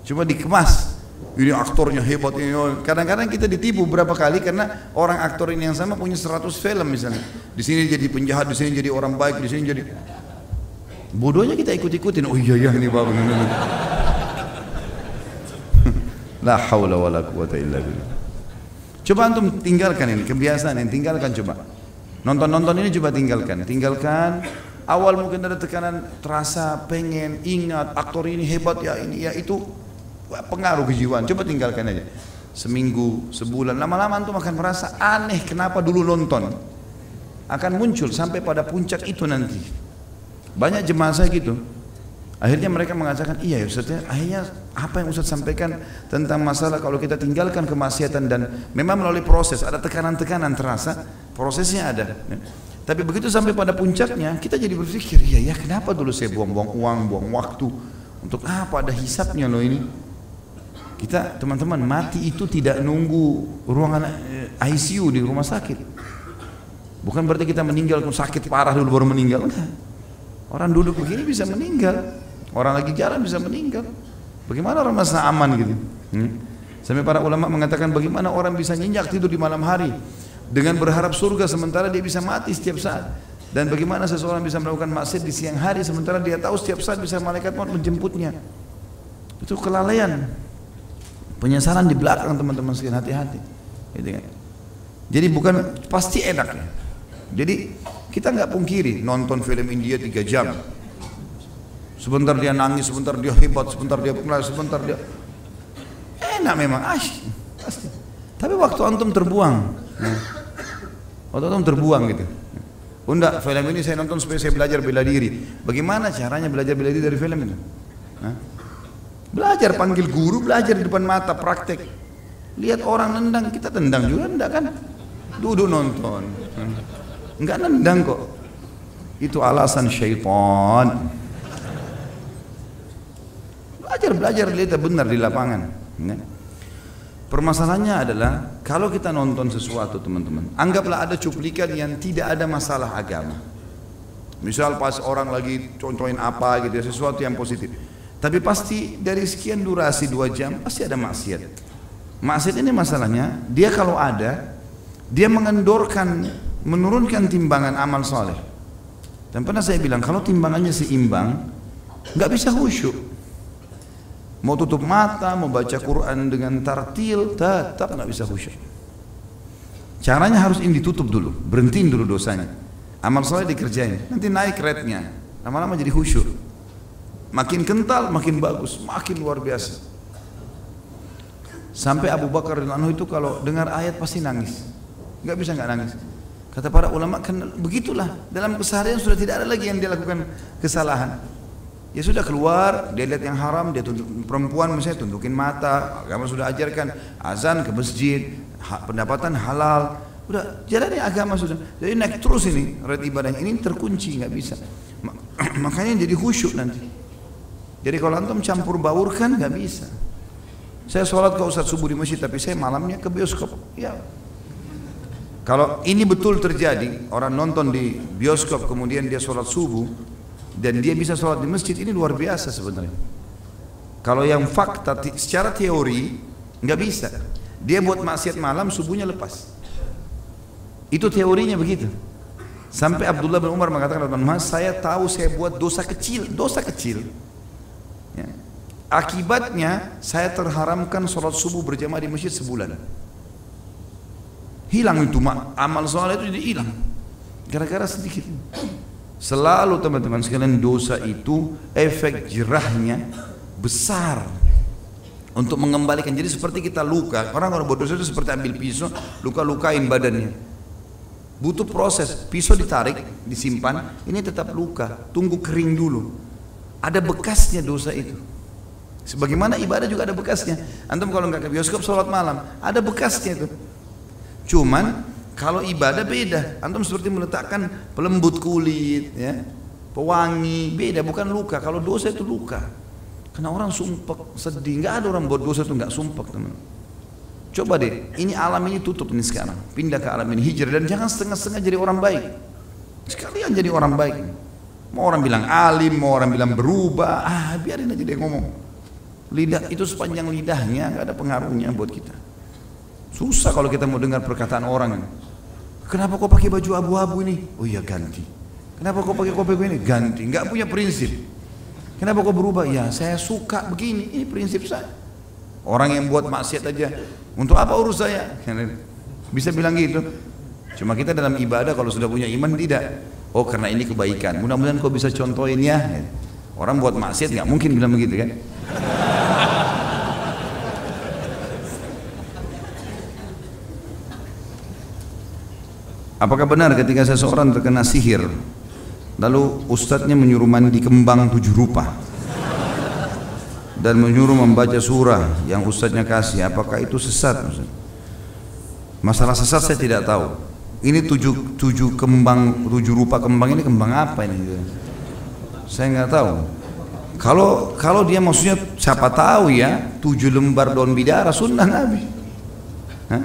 S1: Cuma dikemas. Ini aktornya hebat ini. Kadang-kadang kita ditipu berapa kali karena orang aktor ini yang sama punya 100 film misalnya. Di sini jadi penjahat, di sini jadi orang baik, di sini jadi bodohnya kita ikut-ikutin. Oh iya ini bagus. La haula wala quwata illa billah. Coba antum tinggalkan ini kebiasaan ini, tinggalkan coba. Nonton-nonton ini coba tinggalkan. Awal mungkin ada tekanan, terasa pengen ingat aktor ini hebat ya, ini ya itu, pengaruh kejiwaan. Coba tinggalkan aja. Seminggu, sebulan, lama-lama antum akan merasa aneh kenapa dulu nonton. Akan muncul sampai pada puncak itu nanti. Banyak jemaah saya gitu. Akhirnya mereka mengatakan, iya ya Ustaz, akhirnya apa yang Ustaz sampaikan tentang masalah kalau kita tinggalkan kemaksiatan, dan memang melalui proses, ada tekanan-tekanan terasa, prosesnya ada. Tapi begitu sampai pada puncaknya, kita jadi berpikir, iya ya kenapa dulu saya buang-buang uang, buang waktu, untuk apa, ada hisapnya loh ini. Kita teman-teman, mati itu tidak nunggu ruangan ICU di rumah sakit. Bukan berarti kita meninggal sakit parah dulu baru meninggal, enggak. Orang duduk begini bisa meninggal, orang lagi jalan bisa meninggal. Bagaimana orang masa aman gitu? Sampai para ulama mengatakan bagaimana orang bisa nyenyak tidur di malam hari dengan berharap surga sementara dia bisa mati setiap saat. Dan bagaimana seseorang bisa melakukan maksiat di siang hari sementara dia tahu setiap saat bisa malaikat maut menjemputnya. Itu kelalaian, penyesalan di belakang teman-teman sekalian, hati-hati. Jadi bukan pasti enak ya. Jadi kita nggak pungkiri nonton film India 3 jam. Sebentar dia nangis, sebentar dia hebat, sebentar dia pengelas, sebentar dia enak memang asyik pasti. Tapi waktu antum terbuang, waktu antum terbuang gitu. Enggak, film ini saya nonton supaya saya belajar bela diri. Bagaimana caranya belajar bela diri dari film itu? Belajar, panggil guru, belajar di depan mata, praktek. Lihat orang nendang, kita tendang juga enggak kan? Duduk nonton. Enggak nendang kok. Itu alasan syaitan. Belajar lihat benar di lapangan. Permasalahannya adalah kalau kita nonton sesuatu teman-teman, anggaplah ada cuplikan yang tidak ada masalah agama. Misal pas orang lagi contohin apa gitu ya, sesuatu yang positif. Tapi pasti dari sekian durasi 2 jam pasti ada maksiat. Maksiat ini masalahnya, dia kalau ada, dia menurunkan timbangan amal soleh. Dan pernah saya bilang, kalau timbangannya seimbang, nggak bisa khusyuk. Mau tutup mata, mau baca Quran dengan tartil, tetap nggak bisa khusyuk. Caranya harus ini ditutup dulu, berhentiin dulu dosanya. Amal soleh dikerjain, nanti naik rate-nya, lama-lama jadi khusyuk. Makin kental, makin bagus, makin luar biasa. Sampai Abu Bakar radhiyallahu anhu itu kalau dengar ayat pasti nangis, nggak bisa nggak nangis. Kata para ulama, kan begitulah dalam keseharian sudah tidak ada lagi yang dia lakukan kesalahan. Ya sudah keluar, dia lihat yang haram, dia tunduk, perempuan misalnya tundukin mata, agama sudah ajarkan, azan ke masjid, pendapatan halal, udah jalani agama sudah. Jadi naik terus ini, rate ibadahnya ini terkunci, nggak bisa. Makanya jadi khusyuk nanti. Jadi kalau antum campur baurkan nggak bisa. Saya sholat ke Ustaz subuh di masjid, tapi saya malamnya ke bioskop. Ya. Kalau ini betul terjadi, orang nonton di bioskop kemudian dia sholat subuh dan dia bisa sholat di masjid, ini luar biasa sebenarnya. Kalau yang fakta secara teori nggak bisa. Dia buat maksiat malam, subuhnya lepas. Itu teorinya begitu. Sampai Abdullah bin Umar mengatakan, "Mas, saya tahu saya buat dosa kecil. Ya. Akibatnya saya terharamkan sholat subuh berjamaah di masjid sebulan. Hilang itu amal sholat itu jadi hilang gara-gara sedikit. Selalu teman-teman sekalian, dosa itu efek jerahnya besar. untuk mengembalikan. Jadi seperti kita luka, orang kalau berdosa itu seperti ambil pisau, luka-lukain badannya. Butuh proses, pisau ditarik, disimpan, ini tetap luka, tunggu kering dulu. Ada bekasnya dosa itu. Sebagaimana ibadah juga ada bekasnya. Antum kalau nggak ke bioskop sholat malam, ada bekasnya itu. Cuman kalau ibadah beda, antum seperti meletakkan pelembut kulit, ya, pewangi, beda, bukan luka. Kalau dosa itu luka. Karena orang sumpek, sedih, nggak ada orang buat dosa itu nggak sumpek, teman. Coba deh, ini alam ini tutup ini sekarang, pindah ke alam ini, hijrah, dan jangan setengah-setengah jadi orang baik. Sekalian jadi orang baik. Mau orang bilang alim, mau orang bilang berubah, biarin aja dia ngomong. Lidah itu sepanjang lidahnya nggak ada pengaruhnya buat kita. Susah kalau kita mau dengar perkataan orang. Kenapa kau pakai baju abu-abu ini? Oh iya ganti. Kenapa kau pakai kopi ini? Ganti. Nggak punya prinsip. Kenapa kau berubah? Ya saya suka begini. Ini prinsip saya. Orang yang buat maksiat aja, untuk apa urus saya? Bisa bilang gitu. Cuma kita dalam ibadah kalau sudah punya iman tidak. Oh karena ini kebaikan. Mudah-mudahan kau bisa contohin ya. Orang buat maksiat nggak mungkin bilang begitu kan? Apakah benar ketika seseorang terkena sihir, lalu ustadznya menyuruh mandi kembang 7 rupa dan menyuruh membaca surah yang ustadznya kasih, apakah itu sesat? Masalah sesat saya tidak tahu. Ini 7 kembang, 7 rupa kembang ini kembang apa ini? Saya nggak tahu. Kalau dia maksudnya siapa tahu ya 7 lembar daun bidara sunnah Nabi. Hah?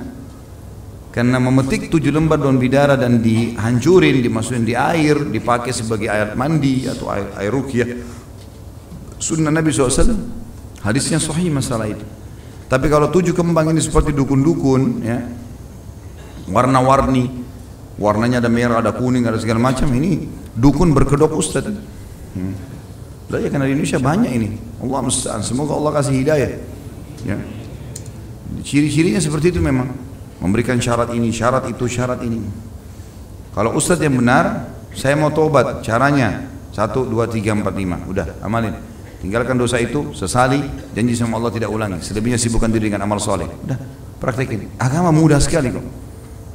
S1: Karena memetik 7 lembar daun bidara dan dihancurin, dimasukin di air, dipakai sebagai air mandi atau air ruqyah, sunnah Nabi SAW. Hadisnya sahih masalah itu. Tapi kalau 7 kembang ini seperti dukun-dukun, ya, warna-warni, warnanya ada merah, ada kuning, ada segala macam, ini dukun berkedok ustaz. Ya karena di Indonesia banyak ini. Allah musta'an. Semoga Allah kasih hidayah. Ya. Ciri-cirinya seperti itu memang. Memberikan syarat ini, syarat itu, syarat ini. Kalau ustadz yang benar, saya mau tobat, caranya 1, 2, 3, 4, 5, udah amalin. Tinggalkan dosa itu, sesali, janji sama Allah tidak ulangi. Selebihnya sibukkan diri dengan amal soleh. Udah, praktekin. Agama mudah sekali kok.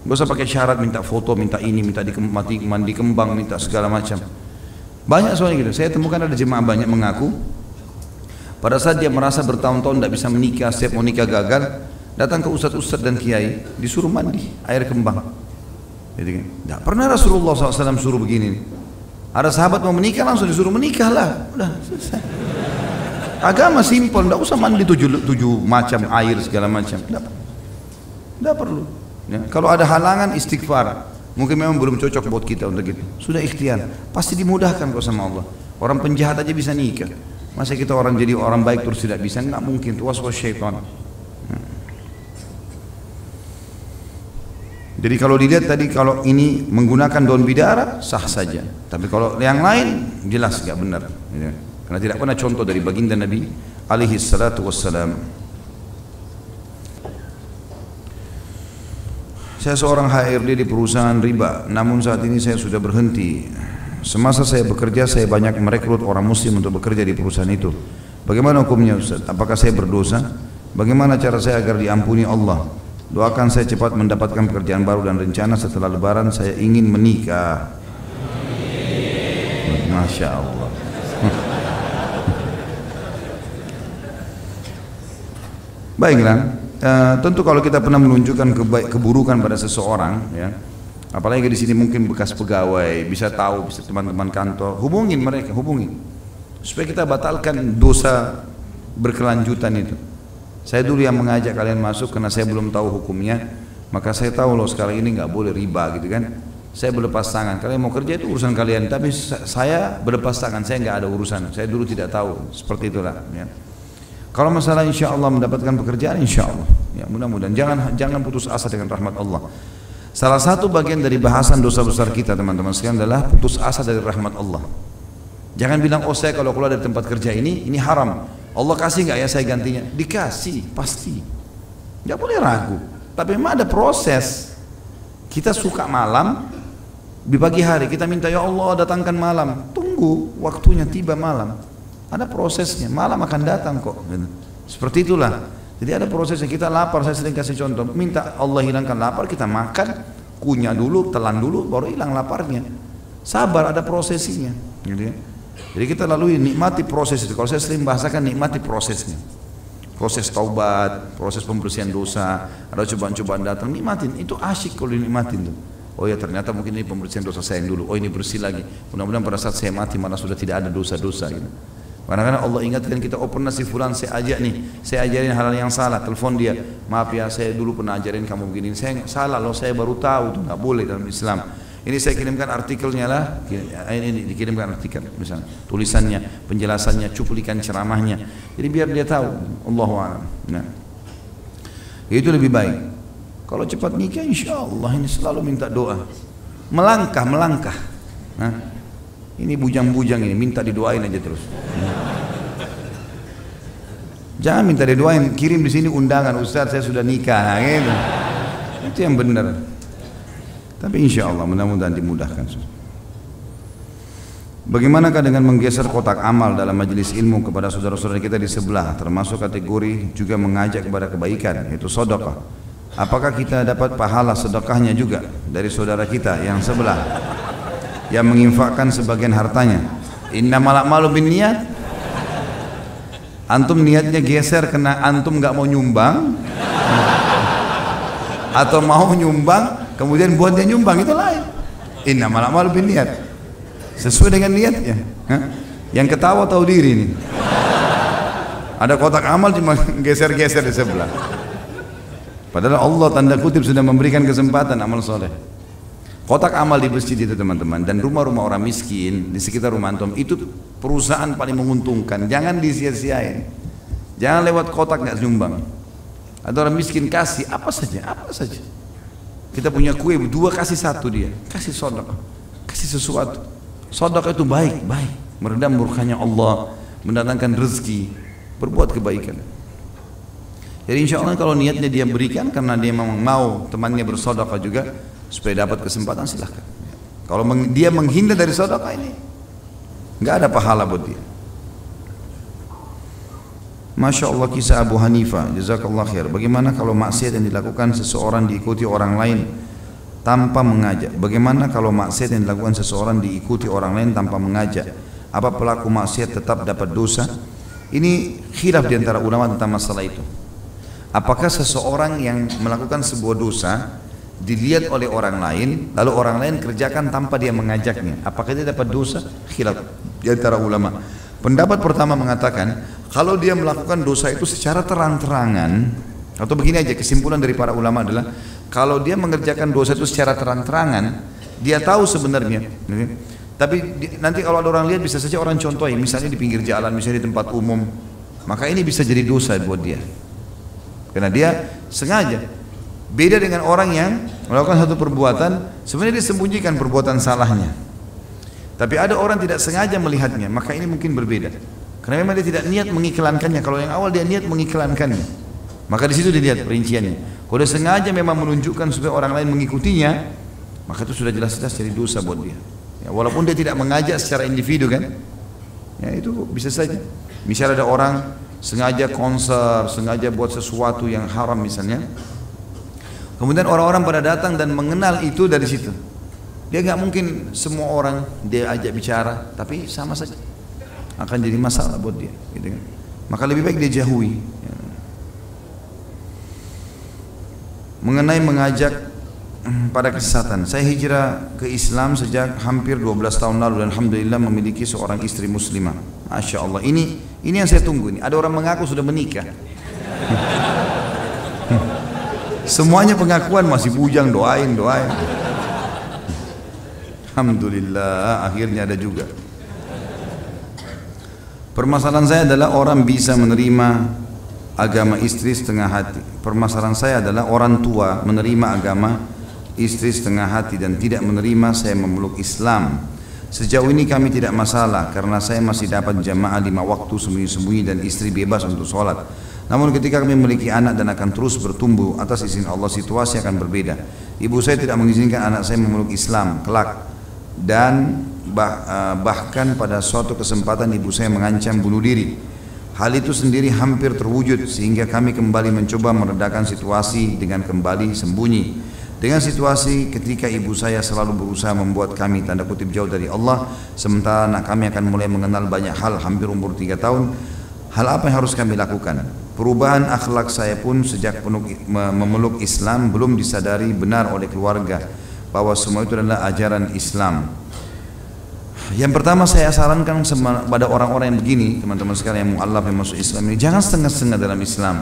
S1: Gak usah pakai syarat, minta foto, minta ini, minta mandi kembang, minta segala macam. Banyak soalnya gitu. Saya temukan ada jemaah banyak mengaku pada saat dia merasa bertahun-tahun tidak bisa menikah, setiap mau nikah gagal, datang ke ustadz-ustadz dan kiai, disuruh mandi air kembang. Jadi kan, tidak pernah Rasulullah SAW suruh begini. Ada sahabat mau menikah langsung disuruh menikah lah. Udah selesai. Agama simpel, tidak usah mandi 7 macam air segala macam. Tidak perlu. Ya, kalau ada halangan istighfar. Mungkin memang belum cocok buat kita untuk itu. Sudah ikhtiar, pasti dimudahkan kok sama Allah. Orang penjahat aja bisa nikah. Masa kita orang jadi orang baik terus tidak bisa? Nggak mungkin. Itu waswas syaitan. Jadi kalau dilihat tadi, kalau ini menggunakan daun bidara sah saja. Tapi kalau yang lain jelas nggak benar. Ya. Karena tidak pernah contoh dari baginda Nabi alaihi salatu wassalam. Saya seorang HRD di perusahaan riba, namun saat ini saya sudah berhenti. Semasa saya bekerja, saya banyak merekrut orang muslim untuk bekerja di perusahaan itu. Bagaimana hukumnya Ustaz? Apakah saya berdosa? Bagaimana cara saya agar diampuni Allah? Doakan saya cepat mendapatkan pekerjaan baru dan rencana setelah lebaran saya ingin menikah. Masya Allah. Baiklah. Tentu kalau kita pernah menunjukkan keburukan pada seseorang, ya, apalagi di sini mungkin bekas pegawai, bisa tahu, bisa teman-teman kantor, hubungin mereka, hubungin, supaya kita batalkan dosa berkelanjutan itu. Saya dulu yang mengajak kalian masuk karena saya belum tahu hukumnya, maka saya tahu loh sekarang ini nggak boleh riba gitu kan. Saya berlepas tangan, kalian mau kerja itu urusan kalian, tapi saya berlepas tangan, saya nggak ada urusan. Saya dulu tidak tahu, seperti itulah. Ya. Kalau masalah insya Allah mendapatkan pekerjaan, insya Allah, ya mudah-mudahan. Jangan putus asa dengan rahmat Allah. Salah satu bagian dari bahasan dosa besar kita teman-teman sekalian adalah putus asa dari rahmat Allah. Jangan bilang, oh saya kalau keluar dari tempat kerja ini haram. Allah kasih nggak ya saya gantinya? Dikasih, pasti. Nggak boleh ragu. Tapi memang ada proses. Kita suka malam, di pagi hari kita minta ya Allah datangkan malam. Tunggu waktunya tiba malam. Ada prosesnya, malam akan datang kok. Seperti itulah. Jadi ada prosesnya. Kita lapar, saya sering kasih contoh, minta Allah hilangkan lapar, kita makan, kunyah dulu, telan dulu, baru hilang laparnya. Sabar, ada prosesinya, gitu ya. Jadi kita lalui, nikmati proses itu. Kalau saya sering bahasakan, nikmati prosesnya. Proses taubat, proses pembersihan dosa, ada cobaan-cobaan datang, nikmatin. Itu asyik kalau dinikmatin tuh. Oh ya, ternyata mungkin ini pembersihan dosa saya yang dulu. Oh ini bersih lagi. Mudah-mudahan pada saat saya mati malah sudah tidak ada dosa-dosa gitu. Kadang-kadang Allah ingatkan kita, oh pernah si fulan saya ajak nih, saya ajarin hal yang salah, telepon dia, maaf ya saya dulu pernah ajarin kamu begini, saya salah loh, saya baru tahu, itu nggak boleh dalam Islam. Ini saya kirimkan artikelnya lah, ini dikirimkan artikel misalnya, tulisannya, penjelasannya, cuplikan ceramahnya, jadi biar dia tahu. Allahu a'lam. Nah, itu lebih baik. Kalau cepat nikah, insya Allah ini selalu minta doa, melangkah. Nah, ini bujang-bujang ini, minta didoain aja terus. Jangan minta didoain, kirim di sini undangan, Ustaz saya sudah nikah, nah, gitu. Itu yang benar. Tapi insya Allah mudah-mudahan dimudahkan. Bagaimanakah dengan menggeser kotak amal dalam majelis ilmu kepada saudara-saudara kita di sebelah, termasuk kategori juga mengajak kepada kebaikan, yaitu sedekah. Apakah kita dapat pahala sedekahnya juga dari saudara kita yang sebelah, yang menginfakkan sebagian hartanya? Innamal a'malu binniyat. Antum niatnya geser karena antum nggak mau nyumbang, atau mau nyumbang kemudian buat dia nyumbang, itu lain. Innamal a'malu binniyat, sesuai dengan niatnya. Yang ketawa tahu diri nih. Ada kotak amal cuma geser-geser di sebelah. Padahal Allah tanda kutip sudah memberikan kesempatan amal soleh. Kotak amal di masjid itu teman-teman, dan rumah-rumah orang miskin di sekitar rumah antum itu perusahaan paling menguntungkan. Jangan disia-siain. Jangan lewat kotak nggak nyumbang. Ada orang miskin kasih apa saja. Kita punya kue dua, kasih satu dia, kasih sedekah, kasih sesuatu. Sedekah itu baik, meredam murkanya Allah, mendatangkan rezeki, berbuat kebaikan. Jadi insya Allah kalau niatnya dia berikan karena dia memang mau temannya bersedekah juga supaya dapat kesempatan, silahkan. Kalau dia menghindar dari sedekah ini, nggak ada pahala buat dia. Masya Allah kisah Abu Hanifah, jazakallah khair. Bagaimana kalau maksiat yang dilakukan seseorang diikuti orang lain tanpa mengajak? Bagaimana kalau maksiat yang dilakukan seseorang diikuti orang lain tanpa mengajak? Apa pelaku maksiat tetap dapat dosa? Ini khilaf di antara ulama tentang masalah itu. Apakah seseorang yang melakukan sebuah dosa dilihat oleh orang lain, lalu orang lain kerjakan tanpa dia mengajaknya, apakah dia dapat dosa? Khilaf di antara ulama. Pendapat pertama mengatakan, kalau dia melakukan dosa itu secara terang-terangan, atau begini aja, kesimpulan dari para ulama adalah, kalau dia mengerjakan dosa itu secara terang-terangan, dia tahu sebenarnya, tapi nanti kalau ada orang lihat bisa saja orang contohin, misalnya di pinggir jalan, misalnya di tempat umum, maka ini bisa jadi dosa buat dia, karena dia sengaja. Beda dengan orang yang melakukan satu perbuatan sebenarnya disembunyikan perbuatan salahnya, tapi ada orang tidak sengaja melihatnya, maka ini mungkin berbeda. Karena memang dia tidak niat mengiklankannya. Kalau yang awal dia niat mengiklankannya, maka di situ dilihat perinciannya. Kalau dia sengaja memang menunjukkan supaya orang lain mengikutinya, maka itu sudah jelas-jelas jadi dosa buat dia. Ya, walaupun dia tidak mengajak secara individu kan, ya itu bisa saja. Misalnya ada orang sengaja konser, sengaja buat sesuatu yang haram misalnya, kemudian orang-orang pada datang dan mengenal itu dari situ. Dia nggak mungkin semua orang dia ajak bicara, tapi sama saja akan jadi masalah buat dia, gitu kan? Maka lebih baik dia jauhi. Mengenai mengajak pada kesesatan, saya hijrah ke Islam sejak hampir 12 tahun lalu dan alhamdulillah memiliki seorang istri muslimah. Masya Allah, ini yang saya tunggu ini. Ada orang mengaku sudah menikah. Semuanya pengakuan, masih bujang, doain. Alhamdulillah akhirnya ada juga. Permasalahan saya adalah orang bisa menerima agama istri setengah hati. Permasalahan saya adalah orang tua menerima agama istri setengah hati dan tidak menerima saya memeluk Islam. Sejauh ini kami tidak masalah karena saya masih dapat jamaah 5 waktu sembunyi-sembunyi dan istri bebas untuk sholat. Namun ketika kami memiliki anak dan akan terus bertumbuh atas izin Allah, situasi akan berbeda. Ibu saya tidak mengizinkan anak saya memeluk Islam kelak, dan bahkan pada suatu kesempatan ibu saya mengancam bunuh diri. Hal itu sendiri hampir terwujud sehingga kami kembali mencoba meredakan situasi dengan kembali sembunyi. Dengan situasi ketika ibu saya selalu berusaha membuat kami tanda kutip jauh dari Allah, sementara anak kami akan mulai mengenal banyak hal hampir umur 3 tahun. Hal apa yang harus kami lakukan? Perubahan akhlak saya pun sejak memeluk Islam belum disadari benar oleh keluarga bahwa semua itu adalah ajaran Islam. Yang pertama saya sarankan pada orang-orang yang begini, teman-teman sekalian yang mu'allaf yang masuk Islam ini, jangan setengah-setengah dalam Islam.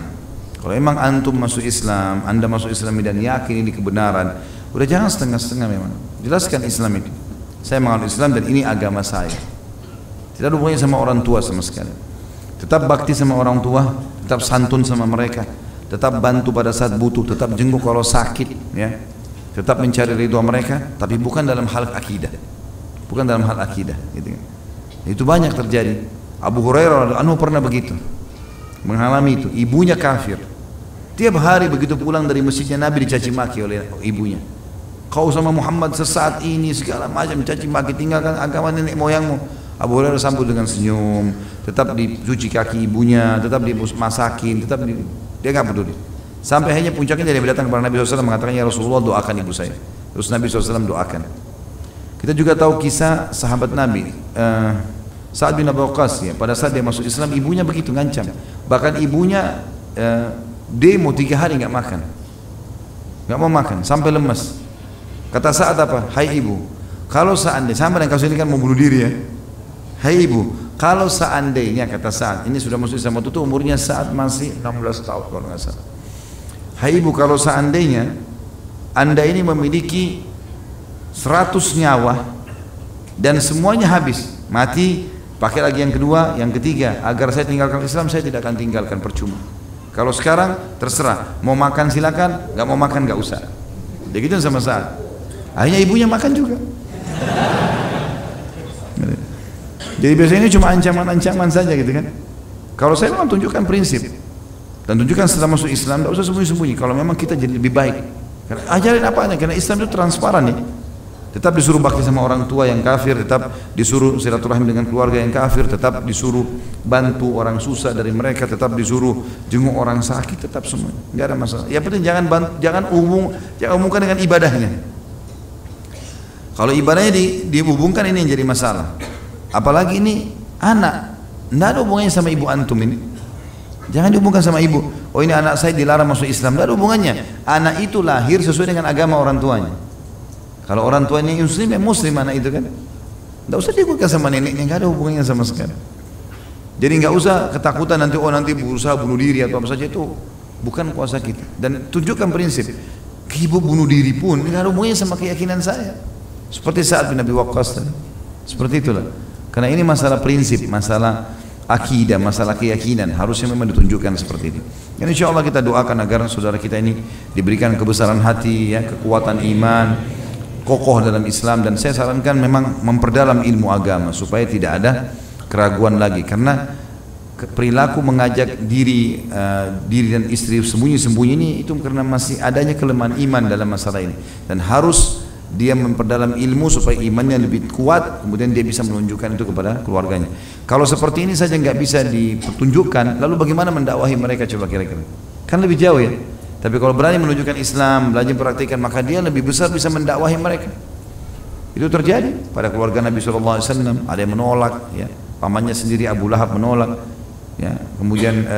S1: Kalau memang antum masuk Islam, anda masuk Islam dan yakin ini kebenaran, udah jangan setengah-setengah memang. Jelaskan Islam itu. Saya menganut Islam dan ini agama saya. Tidak ada hubungannya sama orang tua sama sekali. Tetap bakti sama orang tua, tetap santun sama mereka, tetap bantu pada saat butuh, tetap jenguk kalau sakit, ya. Tetap mencari ridho mereka, tapi bukan dalam hal akidah. Bukan dalam hal akidah, gitu kan. Itu banyak terjadi. Abu Hurairah anhu pernah begitu. Mengalami itu, ibunya kafir. Tiap hari begitu pulang dari masjidnya Nabi dicaci maki oleh ibunya. Kau sama Muhammad sesat ini segala macam caci maki, tinggalkan agama nenek moyangmu. Abu Hurairah sambut dengan senyum, tetap dicuci kaki ibunya, tetap dimasakin, dia nggak peduli. Sampai hanya puncaknya dia datang kepada Nabi SAW mengatakan, ya Rasulullah doakan ibu saya. Terus Nabi SAW doakan. Kita juga tahu kisah sahabat Nabi Sa'ad bin Abi Waqqas, ya, pada saat dia masuk Islam ibunya begitu ngancam. Bahkan ibunya demo 3 hari nggak makan, nggak mau makan sampai lemas. Kata Sa'ad apa? Hai ibu, kalau seandainya, sama dengan kasus ini kan mau bunuh diri ya. Hai ibu, kalau seandainya, kata Sa'ad, ini sudah masuk Islam waktu itu umurnya Sa'ad masih 16 tahun kalau nggak salah. Hai ibu, kalau seandainya anda ini memiliki 100 nyawa dan semuanya habis, mati, pakai lagi yang kedua, yang ketiga, agar saya tinggalkan Islam, saya tidak akan tinggalkan, percuma. Kalau sekarang terserah, mau makan silakan, nggak mau makan nggak usah. Begitu sama Sa'ad. Akhirnya ibunya makan juga. Jadi biasanya ini cuma ancaman-ancaman saja gitu kan. Kalau saya memang tunjukkan prinsip dan tunjukkan setelah masuk Islam, tidak usah sembunyi-sembunyi. Kalau memang kita jadi lebih baik, karena ajarin apanya, karena Islam itu transparan nih. Tetap disuruh bakti sama orang tua yang kafir, tetap disuruh silaturahim dengan keluarga yang kafir, tetap disuruh bantu orang susah dari mereka, tetap disuruh jenguk orang sakit, tetap semua, nggak ada masalah. Yang penting jangan umumkan dengan ibadahnya. Kalau ibadahnya dihubungkan, ini yang jadi masalah. Apalagi ini anak, nggak ada hubungannya sama ibu antum ini. Jangan dihubungkan sama ibu. Oh ini anak saya dilarang masuk Islam, nggak ada hubungannya. Anak itu lahir sesuai dengan agama orang tuanya. Kalau orang tuanya muslim, ya muslim anak itu kan. Tidak usah diikutkan sama neneknya, nggak ada hubungannya sama sekali. Jadi nggak usah ketakutan nanti nanti berusaha bunuh diri atau apa saja, itu bukan kuasa kita. Dan tunjukkan prinsip. Ibu bunuh diri pun nggak ada hubungannya sama keyakinan saya. Seperti Sa'ad bin Abi Waqqas tadi. Seperti itulah. Karena ini masalah prinsip, masalah akidah, masalah keyakinan, harusnya memang ditunjukkan seperti ini. Dan insya Allah kita doakan agar saudara kita ini diberikan kebesaran hati, ya, kekuatan iman, kokoh dalam Islam, dan saya sarankan memang memperdalam ilmu agama supaya tidak ada keraguan lagi, karena perilaku mengajak diri dan istri sembunyi-sembunyi ini itu karena masih adanya kelemahan iman dalam masalah ini, dan harus dia memperdalam ilmu supaya imannya lebih kuat, kemudian dia bisa menunjukkan itu kepada keluarganya. Kalau seperti ini saja nggak bisa dipertunjukkan, lalu bagaimana mendakwahi mereka coba kira-kira? Kan lebih jauh ya. Tapi kalau berani menunjukkan Islam, belajar praktikkan, maka dia lebih besar bisa mendakwahi mereka. Itu terjadi pada keluarga Nabi SAW. Ada yang menolak, ya, pamannya sendiri Abu Lahab menolak, ya, kemudian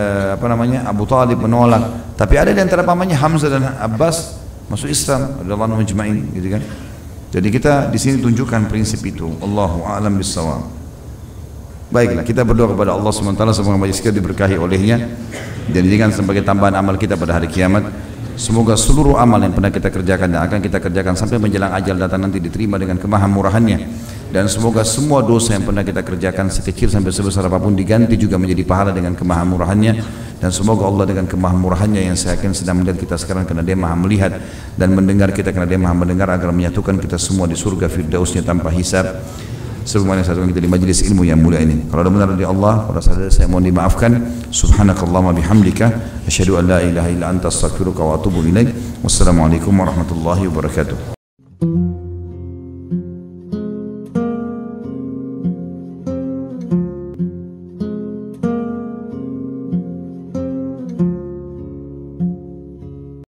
S1: Abu Talib menolak. Tapi ada di antara pamannya Hamzah dan Abbas masuk Islam, radhiyallahu anhum ajma'in, gitu kan. Jadi kita di sini tunjukkan prinsip itu. Allahu a'lam bissawab. Baiklah, kita berdoa kepada Allah SWT semoga majelis kita diberkahi olehnya dan dijadikan sebagai tambahan amal kita pada hari kiamat. Semoga seluruh amal yang pernah kita kerjakan dan akan kita kerjakan sampai menjelang ajal datang nanti diterima dengan kemahamurahannya, dan semoga semua dosa yang pernah kita kerjakan sekecil sampai sebesar apapun diganti juga menjadi pahala dengan kemahamurahannya. Dan semoga Allah dengan kemahamurahannya yang saya yakin sedang melihat kita sekarang karena dia maha melihat, dan mendengar kita karena dia maha mendengar, agar menyatukan kita semua di surga firdausnya tanpa hisab. Sebagaimana satukan kita di majelis ilmu yang mulia ini. Kalau ada benar dari Allah, pada saat saya mohon dimaafkan. Subhanakallahumma bihamdika, asyhadu an la ilaha illa anta astaghfiruka wa atubu ilaik. Wassalamualaikum warahmatullahi wabarakatuh.